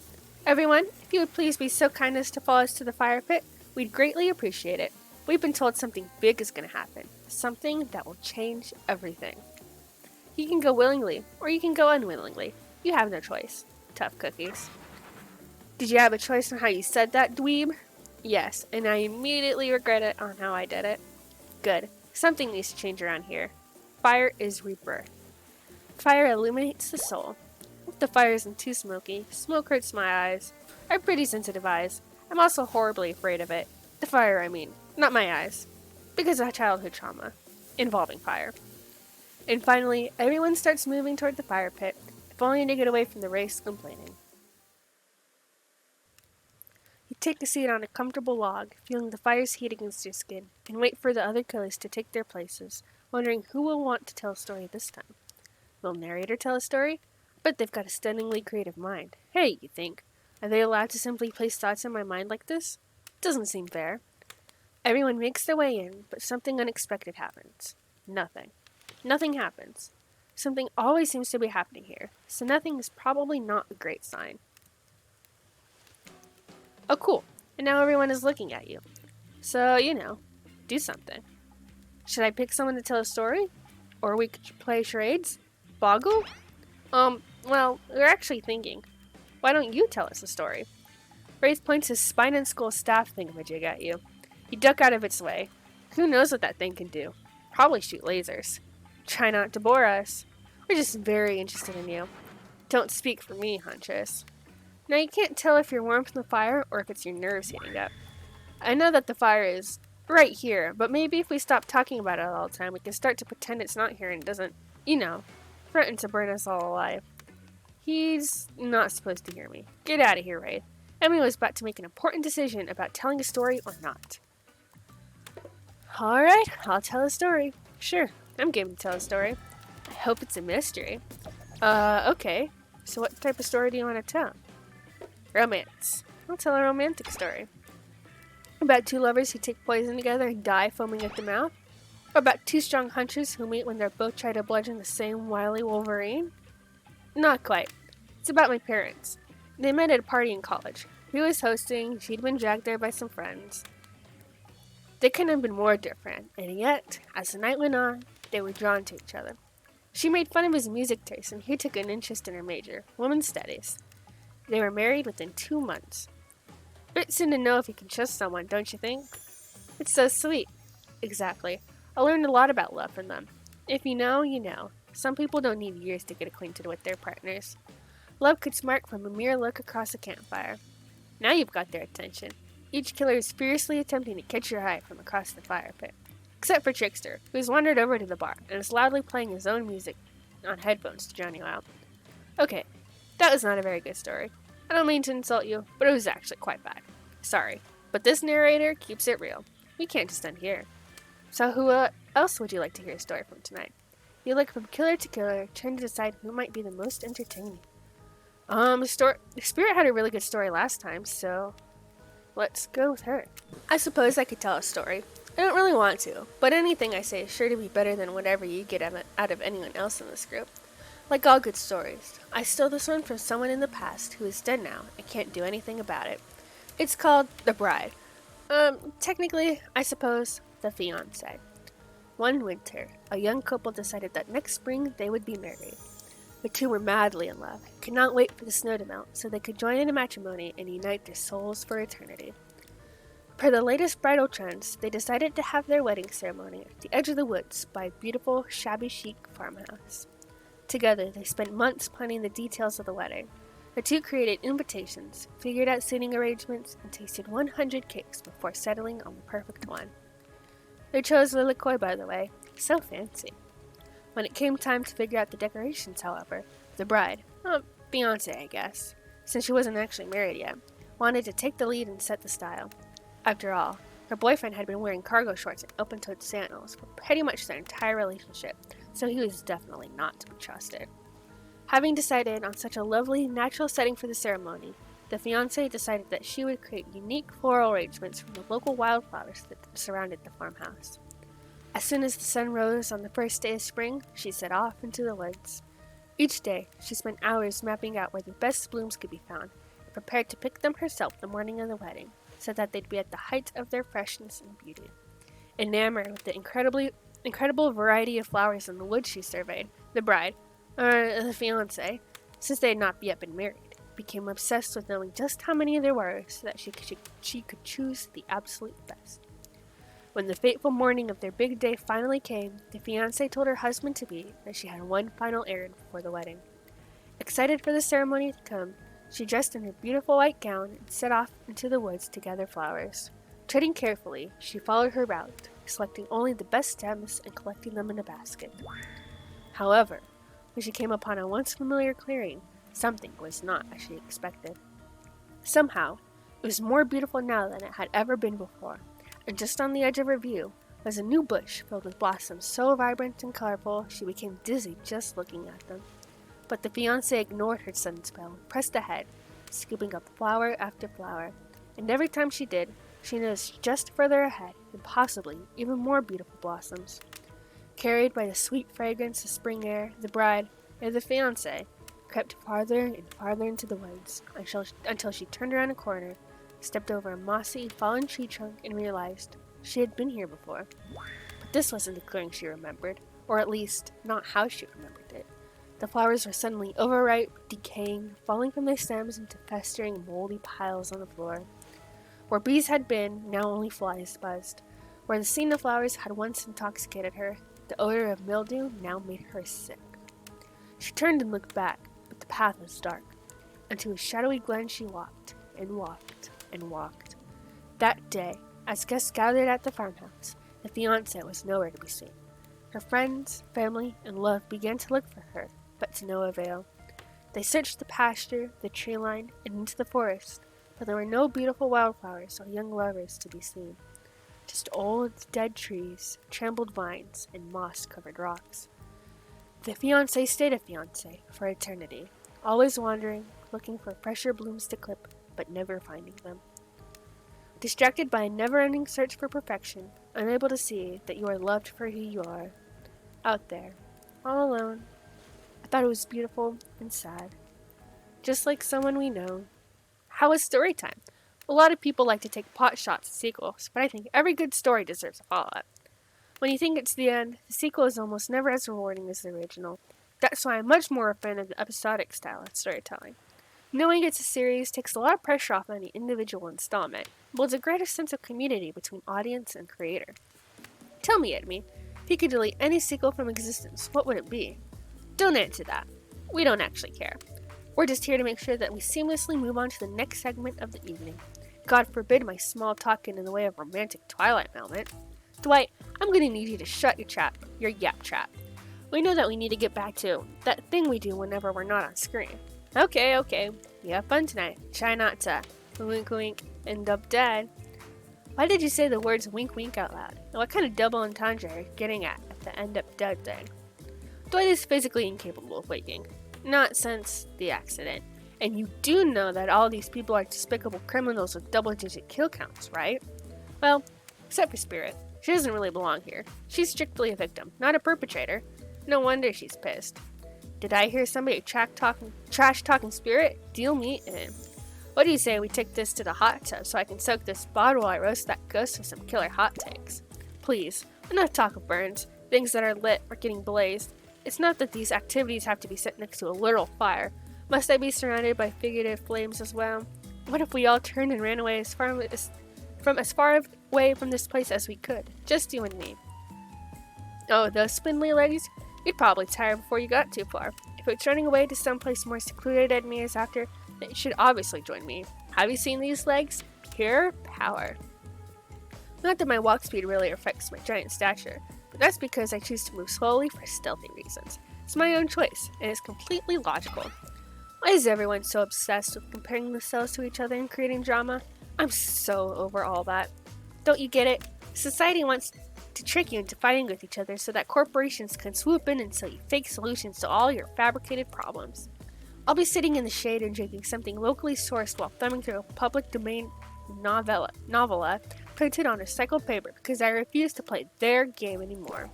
Everyone, if you would please be so kind as to follow us to the fire pit, we'd greatly appreciate it. We've been told something big is going to happen. Something that will change everything. You can go willingly, or you can go unwillingly. You have no choice. Tough cookies. Did you have a choice on how you said that, dweeb? Yes, and I immediately regret it on how I did it. Good. Something needs to change around here. Fire is rebirth. Fire illuminates the soul. If the fire isn't too smoky, smoke hurts my eyes. I have pretty sensitive eyes. I'm also horribly afraid of it. The fire, I mean. Not my eyes. Because of childhood trauma. Involving fire. And finally, everyone starts moving toward the fire pit, if only to get away from the race complaining. You take a seat on a comfortable log, feeling the fire's heat against your skin, and wait for the other killers to take their places, wondering who will want to tell a story this time. Will narrator tell a story? But they've got a stunningly creative mind. Hey, you think, are they allowed to simply place thoughts in my mind like this? Doesn't seem fair. Everyone makes their way in, but something unexpected happens. Nothing. Nothing happens. Something always seems to be happening here, so nothing is probably not a great sign. Oh, cool. And now everyone is looking at you. So, do something. Should I pick someone to tell a story? Or we could play charades? Boggle? Well, we're actually thinking. Why don't you tell us a story? Wraith points his spine and skull staff thingamajig at you. You duck out of its way. Who knows what that thing can do? Probably shoot lasers. Try not to bore us. We're just very interested in you. Don't speak for me, Huntress. Now you can't tell if you're warm from the fire or if it's your nerves heating up. I know that the fire is right here, but maybe if we stop talking about it all the time, we can start to pretend it's not here and doesn't, threaten to burn us all alive. He's not supposed to hear me. Get out of here, Wraith. Emily was about to make an important decision about telling a story or not. Alright, I'll tell a story. Sure, I'm game to tell a story. I hope it's a mystery. Okay. So what type of story do you want to tell? Romance. I'll tell a romantic story. About two lovers who take poison together and die foaming at the mouth? Or about two strong hunters who meet when they're both trying to bludgeon the same wily Wolverine? Not quite. It's about my parents. They met at a party in college. He was hosting, she'd been dragged there by some friends. They couldn't have been more different, and yet, as the night went on, they were drawn to each other. She made fun of his music taste, and he took an interest in her major, women's studies. They were married within 2 months. Bit soon to know if you can trust someone, don't you think? It's so sweet. Exactly. I learned a lot about love from them. If you know, you know. Some people don't need years to get acquainted with their partners. Love could spark from a mere look across a campfire. Now you've got their attention. Each killer is fiercely attempting to catch your eye from across the fire pit. Except for Trickster, who has wandered over to the bar and is loudly playing his own music on headphones to drown you out. Okay, that was not a very good story. I don't mean to insult you, but it was actually quite bad. Sorry, but this narrator keeps it real. We can't just end here. So who else would you like to hear a story from tonight? You look from killer to killer, trying to decide who might be the most entertaining. The Spirit had a really good story last time, so let's go with her. I suppose I could tell a story. I don't really want to, but anything I say is sure to be better than whatever you get out of anyone else in this group. Like all good stories, I stole this one from someone in the past who is dead now and can't do anything about it. It's called The Bride. Technically, I suppose, the fiancé. One winter, a young couple decided that next spring they would be married. The two were madly in love, could not wait for the snow to melt so they could join in a matrimony and unite their souls for eternity. Per the latest bridal trends, they decided to have their wedding ceremony at the edge of the woods by a beautiful, shabby chic farmhouse. Together, they spent months planning the details of the wedding. The two created invitations, figured out seating arrangements, and tasted 100 cakes before settling on the perfect one. They chose Lilikoi, by the way. So fancy. When it came time to figure out the decorations, however, the bride, fiancé I guess, since she wasn't actually married yet, wanted to take the lead and set the style. After all, her boyfriend had been wearing cargo shorts and open-toed sandals for pretty much their entire relationship, so he was definitely not to be trusted. Having decided on such a lovely, natural setting for the ceremony, the fiancé decided that she would create unique floral arrangements from the local wildflowers that surrounded the farmhouse. As soon as the sun rose on the first day of spring, she set off into the woods. Each day, she spent hours mapping out where the best blooms could be found, and prepared to pick them herself the morning of the wedding, so that they'd be at the height of their freshness and beauty. Enamored with the incredible variety of flowers in the woods she surveyed, the bride, or the fiancé, since they had not yet been married, became obsessed with knowing just how many there were so that she could choose the absolute best. When the fateful morning of their big day finally came, the fiancé told her husband-to-be that she had one final errand before the wedding. Excited for the ceremony to come, she dressed in her beautiful white gown and set off into the woods to gather flowers. Treading carefully, she followed her route, selecting only the best stems and collecting them in a basket. However, when she came upon a once familiar clearing, something was not as she expected. Somehow, it was more beautiful now than it had ever been before, and just on the edge of her view was a new bush filled with blossoms so vibrant and colorful she became dizzy just looking at them. But the fiancé ignored her sudden spell and pressed ahead, scooping up flower after flower, and every time she did, she noticed just further ahead, and possibly even more beautiful blossoms. Carried by the sweet fragrance of spring air, the bride, and the fiancé, crept farther and farther into the woods until she turned around a corner, stepped over a mossy, fallen tree trunk, and realized she had been here before. But this wasn't the clearing she remembered, or at least not how she remembered it. The flowers were suddenly overripe, decaying, falling from their stems into festering, moldy piles on the floor. Where bees had been, now only flies buzzed. Where the scene of flowers had once intoxicated her, the odor of mildew now made her sick. She turned and looked back, but the path was dark. Into a shadowy glen she walked, and walked, and walked. That day, as guests gathered at the farmhouse, the fiancé was nowhere to be seen. Her friends, family, and love began to look for her, but to no avail. They searched the pasture, the tree line, and into the forest, but there were no beautiful wildflowers or young lovers to be seen. Just old, dead trees, trampled vines, and moss-covered rocks. The fiancé stayed a fiancé for eternity, always wandering, looking for fresher blooms to clip, but never finding them. Distracted by a never-ending search for perfection, unable to see that you are loved for who you are, out there, all alone, I thought it was beautiful and sad. Just like someone we know. How was story time? A lot of people like to take pot shots at sequels, but I think every good story deserves a follow-up. When you think it's the end, the sequel is almost never as rewarding as the original. That's why I'm much more a fan of the episodic style of storytelling. Knowing it's a series takes a lot of pressure off any individual installment, builds a greater sense of community between audience and creator. Tell me, Edme, if you could delete any sequel from existence, what would it be? Don't answer that. We don't actually care. We're just here to make sure that we seamlessly move on to the next segment of the evening. God forbid my small talk get in the way of romantic Twilight moment. Dwight, I'm gonna need you to shut your yap trap. We know that we need to get back to that thing we do whenever we're not on screen. Okay. You have fun tonight. Try not to wink wink end up dead. Why did you say the words wink wink out loud? And what kind of double entendre are you getting at the end up dead thing? Dwight is physically incapable of waking. Not since the accident. And you do know that all these people are despicable criminals with double-digit kill counts, right? Well, except for Spirit. She doesn't really belong here. She's strictly a victim, not a perpetrator. No wonder she's pissed. Did I hear somebody trash-talking Spirit? Deal me in. What do you say we take this to the hot tub so I can soak this bottle while I roast that ghost with some killer hot takes? Please, enough talk of burns, things that are lit or getting blazed. It's not that these activities have to be set next to a literal fire. Must I be surrounded by figurative flames as well? What if we all turned and ran away as far away from this place as we could? Just you and me. Oh, those spindly legs? You'd probably tire before you got too far. If it's running away to someplace more secluded Edme is after, then you should obviously join me. Have you seen these legs? Pure power. Not that my walk speed really affects my giant stature, but that's because I choose to move slowly for stealthy reasons. It's my own choice, and it's completely logical. Why is everyone so obsessed with comparing themselves to each other and creating drama? I'm so over all that. Don't you get it? Society wants to trick you into fighting with each other so that corporations can swoop in and sell you fake solutions to all your fabricated problems. I'll be sitting in the shade and drinking something locally sourced while thumbing through a public domain novella printed on recycled paper because I refuse to play their game anymore.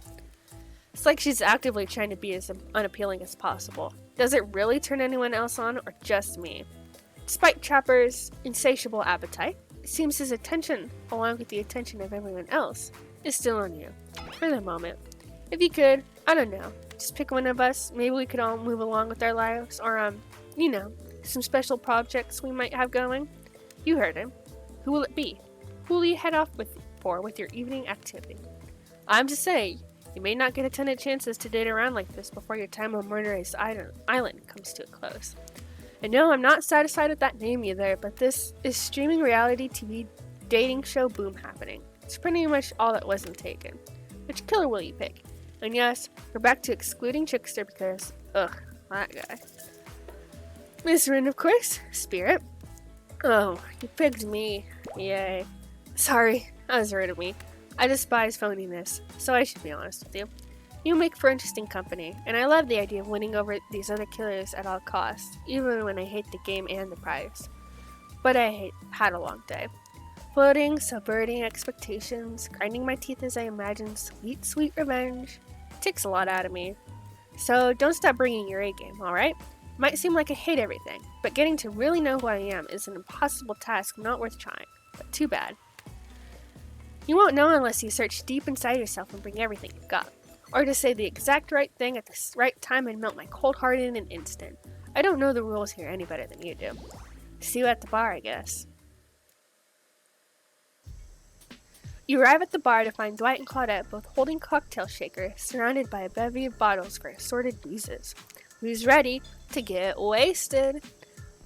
It's like she's actively trying to be as unappealing as possible. Does it really turn anyone else on, or just me? Despite Trapper's insatiable appetite, it seems his attention, along with the attention of everyone else, is still on you. For the moment. If you could, I don't know, just pick one of us, maybe we could all move along with our lives, or, some special projects we might have going. You heard him. Who will it be? Who will you head off with your evening activity? I'm just saying, you may not get a ton of chances to date around like this before your time on Murderous Island comes to a close. And no, I'm not satisfied with that name either, but this is streaming reality TV dating show boom happening. It's pretty much all that wasn't taken. Which killer will you pick? And yes, we're back to excluding Trickster because, ugh, that guy. Miss Rin, of course. Spirit. Oh, you picked me. Yay. Sorry, that was rude of me. I despise phoniness, so I should be honest with you. You make for interesting company, and I love the idea of winning over these other killers at all costs, even when I hate the game and the prize. But I had a long day. Floating, subverting expectations, grinding my teeth as I imagine sweet, sweet revenge. It takes a lot out of me. So don't stop bringing your A game, alright? Might seem like I hate everything, but getting to really know who I am is an impossible task not worth trying. But too bad. You won't know unless you search deep inside yourself and bring everything you've got. Or to say the exact right thing at the right time and melt my cold heart in an instant. I don't know the rules here any better than you do. See you at the bar, I guess. You arrive at the bar to find Dwight and Claudette both holding cocktail shakers, surrounded by a bevy of bottles for assorted boozes. Who's ready to get wasted?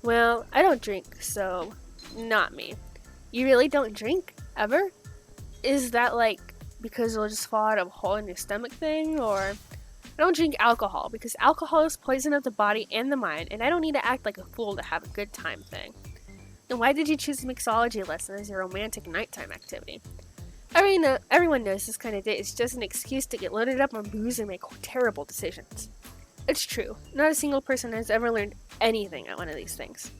Well, I don't drink, so not me. You really don't drink? Ever? Is that like because it'll just fall out of a hole in your stomach thing? Or I don't drink alcohol because alcohol is poison of the body and the mind, and I don't need to act like a fool to have a good time thing. Then why did you choose a mixology lesson as your romantic nighttime activity? Everyone knows this kind of date is just an excuse to get loaded up on booze and make terrible decisions. It's true. Not a single person has ever learned anything at one of these things.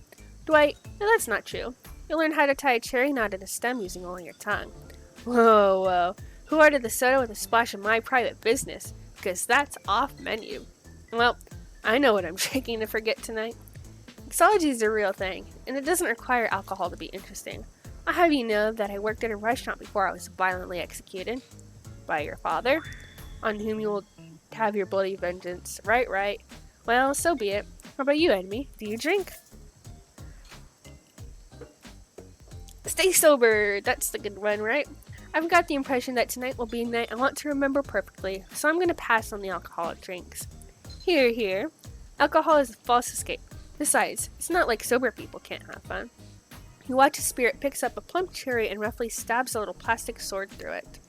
Dwight, no, that's not true. You'll learn how to tie a cherry knot in a stem using only your tongue. Whoa. Who ordered the soda with a splash of my private business? Because that's off menu. Well, I know what I'm drinking to forget tonight. Mixology is a real thing, and it doesn't require alcohol to be interesting. I'll have you know that I worked at a restaurant before I was violently executed by your father, on whom you will have your bloody vengeance. Right. Well, so be it. How about you, Edmee? Do you drink? Stay sober. That's the good one, right? I've got the impression that tonight will be a night I want to remember perfectly, so I'm going to pass on the alcoholic drinks. Here. Alcohol is a false escape. Besides, it's not like sober people can't have fun. You watch a spirit picks up a plump cherry and roughly stabs a little plastic sword through it.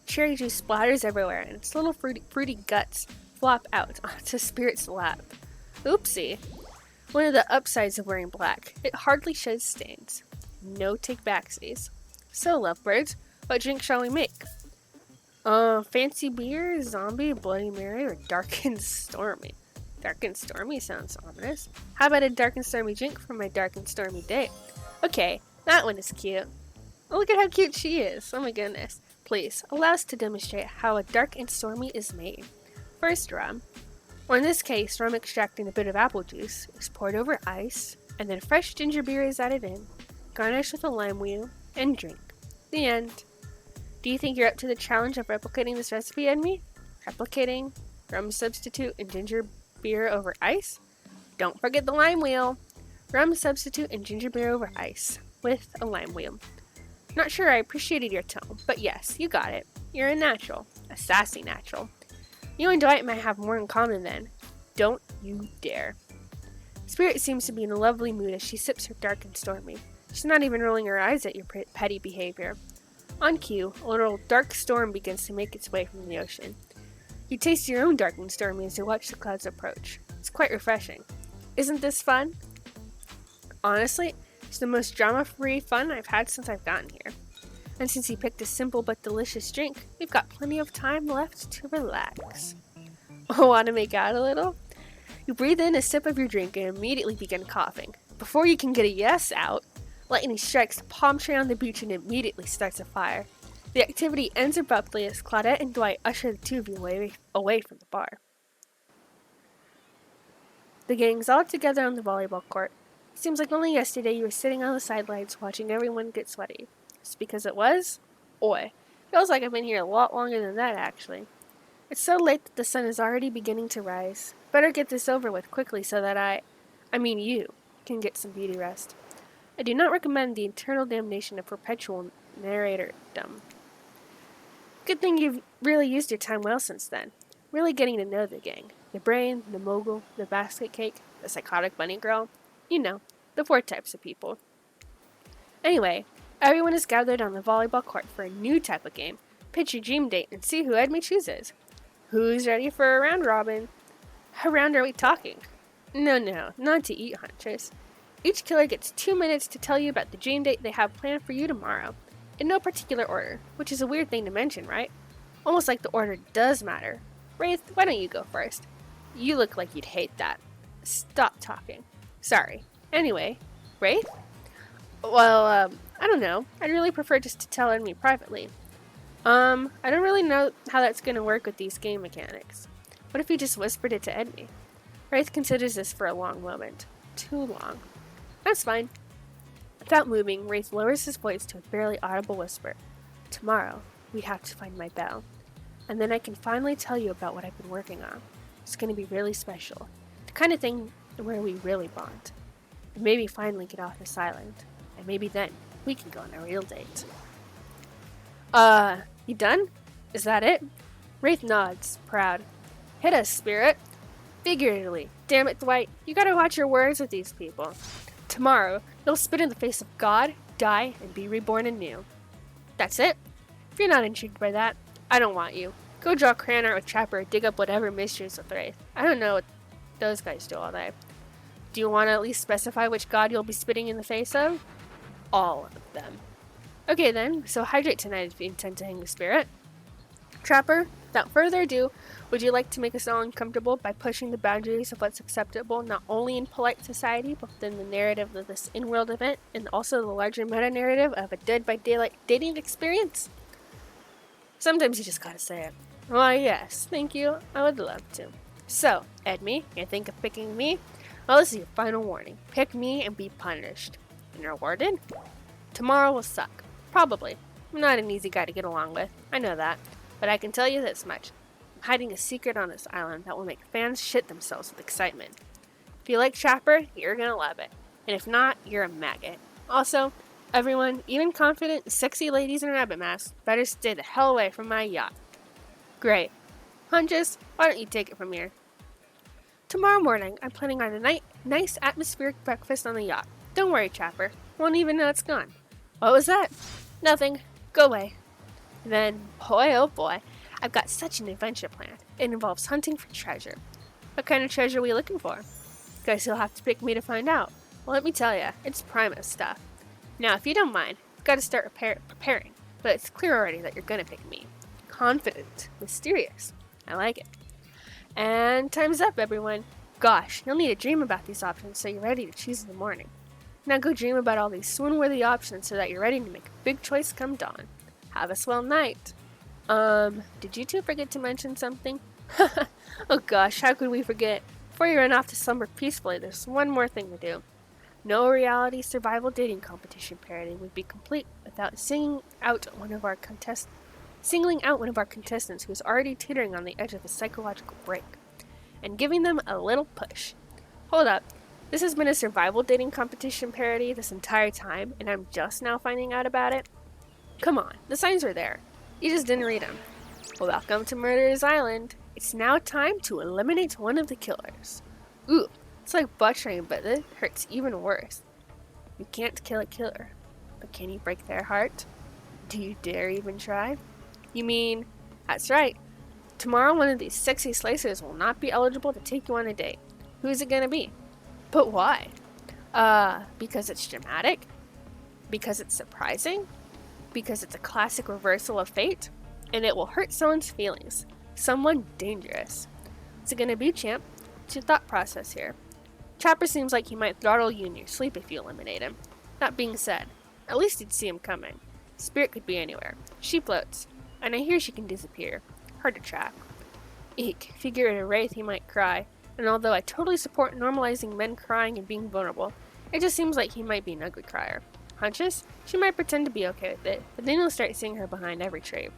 Cherry juice splatters everywhere, and its little fruity guts flop out onto Spirit's lap. Oopsie. One of the upsides of wearing black. It hardly shows stains. No take-backsies. So, lovebirds, what drink shall we make? Fancy beer, zombie, Bloody Mary, or dark and stormy? Dark and stormy sounds ominous. How about a dark and stormy drink for my dark and stormy date? Okay, that one is cute. Oh, look at how cute she is. Oh my goodness. Please, allow us to demonstrate how a dark and stormy is made. First, rum. Or in this case, rum extracting a bit of apple juice is poured over ice, and then fresh ginger beer is added in, garnished with a lime wheel, and drink. The end. Do you think you're up to the challenge of replicating this recipe, Edmee? Replicating rum substitute and ginger beer over ice? Don't forget the lime wheel. Rum substitute and ginger beer over ice, with a lime wheel. Not sure I appreciated your tone, but yes, you got it. You're a natural. A sassy natural. You and Dwight might have more in common then. Don't you dare. Spirit seems to be in a lovely mood as she sips her dark and stormy. She's not even rolling her eyes at your petty behavior. On cue, a little dark storm begins to make its way from the ocean. You taste your own dark and stormy as you watch the clouds approach. It's quite refreshing. Isn't this fun? Honestly, it's the most drama-free fun I've had since I've gotten here. And since you picked a simple but delicious drink, we've got plenty of time left to relax. Want to make out a little? You breathe in a sip of your drink and immediately begin coughing. Before you can get a yes out, lightning strikes the palm tree on the beach and immediately starts a fire. The activity ends abruptly as Claudette and Dwight usher the two of you away from the bar. The gang's all together on the volleyball court. It seems like only yesterday you were sitting on the sidelines watching everyone get sweaty. Just because it was? Oi. Feels like I've been here a lot longer than that, actually. It's so late that the sun is already beginning to rise. Better get this over with quickly so that you, can get some beauty rest. I do not recommend the eternal damnation of perpetual narratordom. Good thing you've really used your time well since then. Really getting to know the gang. The brain, the mogul, the basket cake, the psychotic bunny girl. You know, the 4 types of people. Anyway, everyone is gathered on the volleyball court for a new type of game. Pitch your dream date and see who Edmee chooses. Who's ready for a round robin? How round are we talking? No, not to eat, Huntress. Each killer gets 2 minutes to tell you about the dream date they have planned for you tomorrow, in no particular order, which is a weird thing to mention, right? Almost like the order does matter. Wraith, why don't you go first? You look like you'd hate that. Stop talking. Sorry. Anyway, Wraith? Well, I don't know. I'd really prefer just to tell Enemy privately. I don't really know how that's gonna work with these game mechanics. What if you just whispered it to Enemy? Wraith considers this for a long moment. Too long. That's fine. Without moving, Wraith lowers his voice to a barely audible whisper. Tomorrow, we have to find my bell. And then I can finally tell you about what I've been working on. It's going to be really special. The kind of thing where we really bond. And maybe finally get off this island. And maybe then, we can go on a real date. You done? Is that it? Wraith nods, proud. Hit us, Spirit. Figuratively. Damn it, Dwight. You gotta watch your words with these people. Tomorrow, you'll spit in the face of God, die, and be reborn anew. That's it? If you're not intrigued by that, I don't want you. Go draw crayon art with Trapper or dig up whatever mysteries with Wraith. I don't know what those guys do all day. Do you want to at least specify which god you'll be spitting in the face of? All of them. Okay then, so hydrate tonight if you intend to hang the spirit. Trapper, without further ado, would you like to make us all uncomfortable by pushing the boundaries of what's acceptable not only in polite society, but within the narrative of this in-world event, and also the larger meta-narrative of a Dead by Daylight dating experience? Sometimes you just gotta say it. Why, yes, thank you, I would love to. So, Edme, you think of picking me? Well, this is your final warning. Pick me and be punished. And rewarded? Tomorrow will suck. Probably. I'm not an easy guy to get along with, I know that. But I can tell you this much. I'm hiding a secret on this island that will make fans shit themselves with excitement. If you like Trapper, you're gonna love it. And if not, you're a maggot. Also, everyone, even confident, sexy ladies in rabbit masks, better stay the hell away from my yacht. Great. Huntress, why don't you take it from here? Tomorrow morning, I'm planning on a nice atmospheric breakfast on the yacht. Don't worry, Trapper. Won't even know it's gone. What was that? Nothing. Go away. Then, boy oh boy, I've got such an adventure planned. It involves hunting for treasure. What kind of treasure are we looking for? Guess you'll have to pick me to find out. Well, let me tell ya, it's Primus stuff. Now, if you don't mind, I've got to start preparing, but it's clear already that you're gonna pick me. Confident. Mysterious. I like it. And time's up, everyone. Gosh, you'll need to dream about these options so you're ready to choose in the morning. Now go dream about all these swoon-worthy options so that you're ready to make a big choice come dawn. Have a swell night. Did you two forget to mention something? Oh gosh, how could we forget? Before you run off to slumber peacefully, there's one more thing to do. No reality survival dating competition parody would be complete without singling out one of our contestants who is already teetering on the edge of a psychological break, and giving them a little push. Hold up, this has been a survival dating competition parody this entire time, and I'm just now finding out about it? Come on, the signs were there. You just didn't read them. Welcome to Murderer's Island. It's now time to eliminate one of the killers. Ooh, it's like butchering, but it hurts even worse. You can't kill a killer, but can you break their heart? Do you dare even try? You mean, that's right. Tomorrow one of these sexy slicers will not be eligible to take you on a date. Who's it gonna be? But why? Because it's dramatic? Because it's surprising? Because it's a classic reversal of fate? And it will hurt someone's feelings. Someone dangerous. Is it gonna be, champ? What's your thought process here? Trapper seems like he might throttle you in your sleep if you eliminate him. That being said, at least you'd see him coming. Spirit could be anywhere. She floats. And I hear she can disappear. Hard to track. Eek, if you get rid of Wraith, he might cry. And although I totally support normalizing men crying and being vulnerable, it just seems like he might be an ugly crier. Huntress? She might pretend to be okay with it, but then you'll start seeing her behind every trait.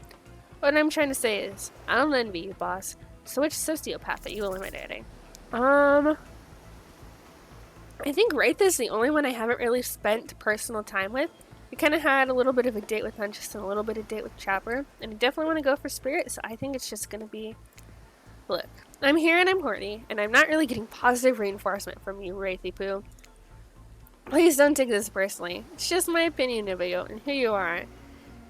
What I'm trying to say is, I don't envy you, boss. So which sociopath are you eliminating? I think Wraith is the only one I haven't really spent personal time with. We kind of had a little bit of a date with Huntress and a little bit of date with Trapper, and I definitely want to go for Spirit, so I think it's just going to be... Look, I'm here and I'm horny, and I'm not really getting positive reinforcement from you, Wraithy Poo. Please don't take this personally. It's just my opinion of you and who you are,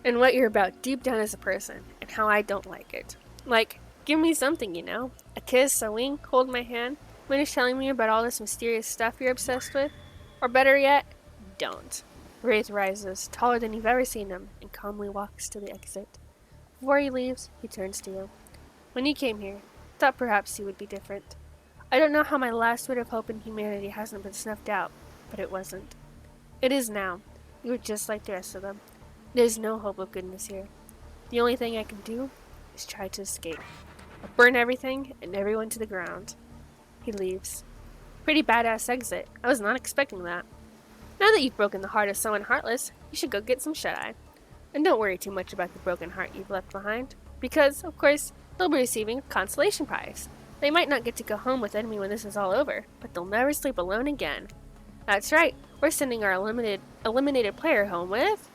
and what you're about deep down as a person, and how I don't like it. Like, Give me something, you know. A kiss, a wink, hold my hand. Finish telling me about all this mysterious stuff you're obsessed with. Or better yet, don't. Wraith rises, taller than you've ever seen him, and calmly walks to the exit. Before he leaves, he turns to you. When you came here, I thought perhaps you would be different. I don't know how my last bit of hope in humanity hasn't been snuffed out, but it wasn't. It is now. You are just like the rest of them. There's no hope of goodness here. The only thing I can do is try to escape. I'll burn everything and everyone to the ground. He leaves. Pretty badass exit. I was not expecting that. Now that you've broken the heart of someone heartless, you should go get some shut-eye. And don't worry too much about the broken heart you've left behind, because, of course, they'll be receiving a consolation prize. They might not get to go home with enemy when this is all over, but they'll never sleep alone again. That's right, we're sending our eliminated player home with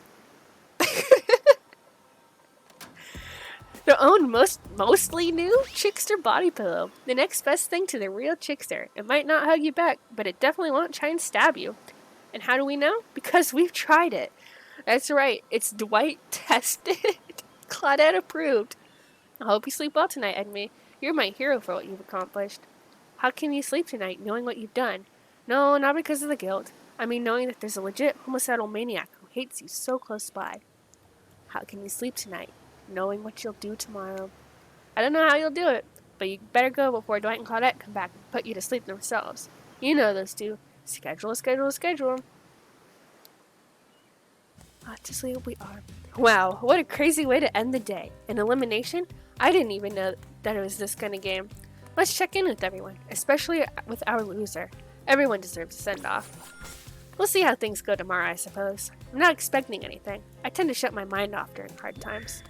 their own mostly new Chickster body pillow. The next best thing to the real Chickster. It might not hug you back, but it definitely won't try and stab you. And how do we know? Because we've tried it. That's right, it's Dwight tested, Claudette approved. I hope you sleep well tonight, Edme. You're my hero for what you've accomplished. How can you sleep tonight knowing what you've done? No, not because of the guilt. I mean knowing that there's a legit homicidal maniac who hates you so close by. How can you sleep tonight knowing what you'll do tomorrow? I don't know how you'll do it, but you better go before Dwight and Claudette come back and put you to sleep themselves. You know those two. Schedule. To sleep we are. Wow, what a crazy way to end the day. An elimination? I didn't even know that it was this kind of game. Let's check in with everyone, especially with our loser. Everyone deserves a send-off. We'll see how things go tomorrow, I suppose. I'm not expecting anything. I tend to shut my mind off during hard times.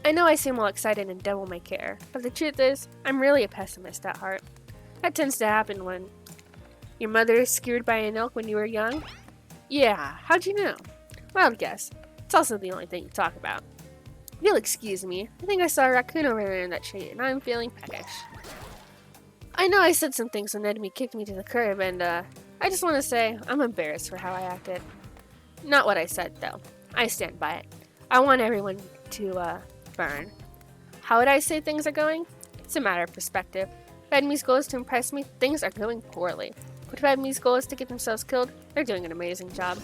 I know I seem all excited and devil may care, but the truth is, I'm really a pessimist at heart. That tends to happen when your mother is skewered by an elk when you were young. Yeah, how'd you know? Wild guess. It's also the only thing you talk about. If you'll excuse me, I think I saw a raccoon over there in that tree, and I'm feeling peckish. I know I said some things when Edme kicked me to the curb, and I just want to say I'm embarrassed for how I acted. Not what I said, though. I stand by it. I want everyone to, burn. How would I say things are going? It's a matter of perspective. If Edme's goal is to impress me, things are going poorly. But if Edme's goal is to get themselves killed, they're doing an amazing job.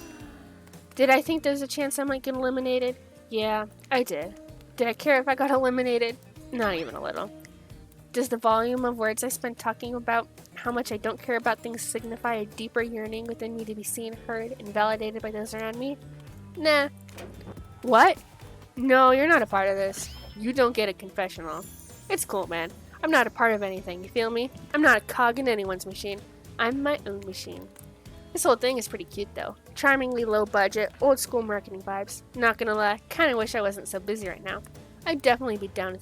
Did I think there's a chance I might get eliminated? Yeah, I did. Did I care if I got eliminated? Not even a little. Does the volume of words I spent talking about how much I don't care about things signify a deeper yearning within me to be seen, heard, and validated by those around me? Nah. What? No, you're not a part of this. You don't get a confessional. It's cool, man. I'm not a part of anything, you feel me? I'm not a cog in anyone's machine. I'm my own machine. This whole thing is pretty cute, though. Charmingly low budget, old school marketing vibes. Not gonna lie, kinda wish I wasn't so busy right now. I'd definitely be down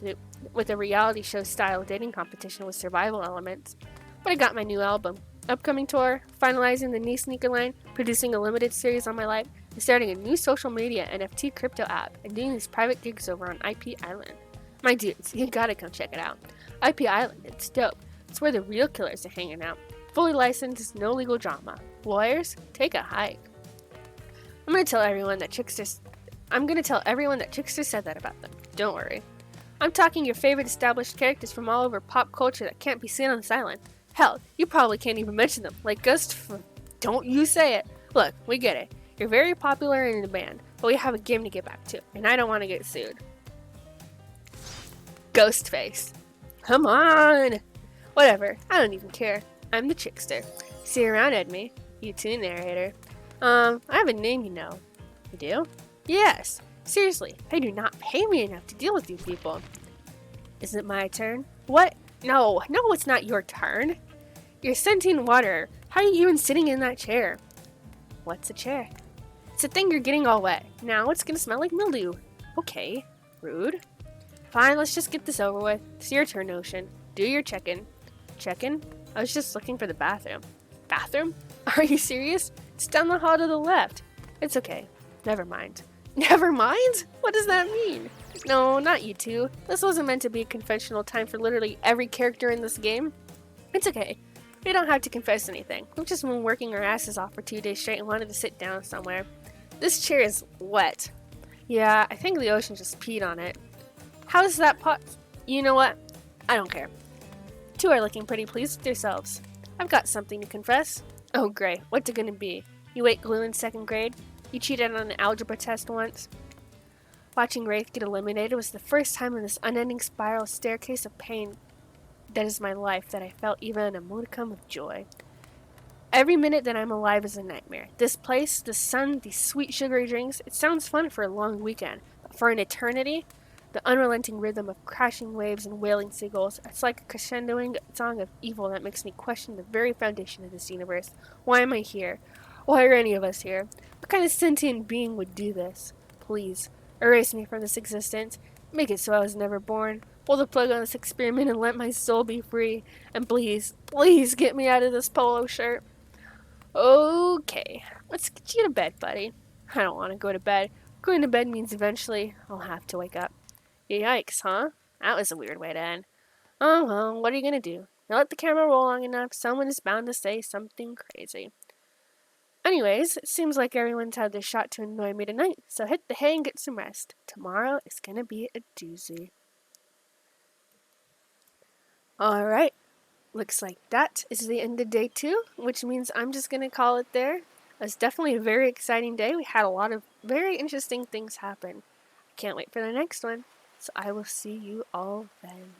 with a reality show style dating competition with survival elements. But I got my new album, upcoming tour, finalizing the knee sneaker line, producing a limited series on my life, and starting a new social media NFT crypto app, and doing these private gigs over on IP Island. My dudes, you gotta come check it out. IP Island, it's dope. It's where the real killers are hanging out. Fully licensed, no legal drama. Lawyers, take a hike. I'm gonna tell everyone that Chickster said that about them. Don't worry. I'm talking your favorite established characters from all over pop culture that can't be seen on this island. Hell, you probably can't even mention them, like Ghost from Don't You Say It. Look, we get it. You're very popular and in demand, but we have a game to get back to, and I don't want to get sued. Ghostface. Come on! Whatever, I don't even care. I'm the Chickster. See you around, Edme. You too, narrator. I have a name, you know. You do? Yes. Seriously, they do not pay me enough to deal with you people. Isn't it my turn? What? No, it's not your turn. You're sentient water. How are you even sitting in that chair? What's a chair? It's a thing you're getting all wet. Now it's gonna smell like mildew. Okay, rude. Fine, let's just get this over with. It's your turn, Ocean. Do your check-in. Check-in? I was just looking for the bathroom. Bathroom? Are you serious? It's down the hall to the left. It's okay. Never mind. Never mind? What does that mean? No, not you two. This wasn't meant to be a confessional time for literally every character in this game. It's okay. We don't have to confess anything. We've just been working our asses off for 2 days straight and wanted to sit down somewhere. This chair is wet. Yeah, I think the ocean just peed on it. How is that pot? You know what? I don't care. Two are looking pretty pleased with yourselves. I've got something to confess. Oh, great. What's it gonna be? You ate glue in second grade? You cheated on an algebra test once? Watching Wraith get eliminated was the first time in this unending spiral staircase of pain that is my life that I felt even a modicum of joy. Every minute that I'm alive is a nightmare. This place, the sun, these sweet sugary drinks, it sounds fun for a long weekend, but for an eternity, the unrelenting rhythm of crashing waves and wailing seagulls, it's like a crescendoing song of evil that makes me question the very foundation of this universe. Why am I here? Why are any of us here? What kind of sentient being would do this? Please, erase me from this existence. Make it so I was never born. Pull the plug on this experiment and let my soul be free. And please, please get me out of this polo shirt. Okay, let's get you to bed, buddy. I don't want to go to bed. Going to bed means eventually I'll have to wake up. Yikes, huh? That was a weird way to end. Oh well, what are you gonna do? You let the camera roll long enough, someone is bound to say something crazy. Anyways, it seems like everyone's had their shot to annoy me tonight, so hit the hay and get some rest. Tomorrow is gonna be a doozy. Alright, looks like that is the end of day 2, which means I'm just going to call it there. It was definitely a very exciting day. We had a lot of very interesting things happen. I can't wait for the next one. So I will see you all then.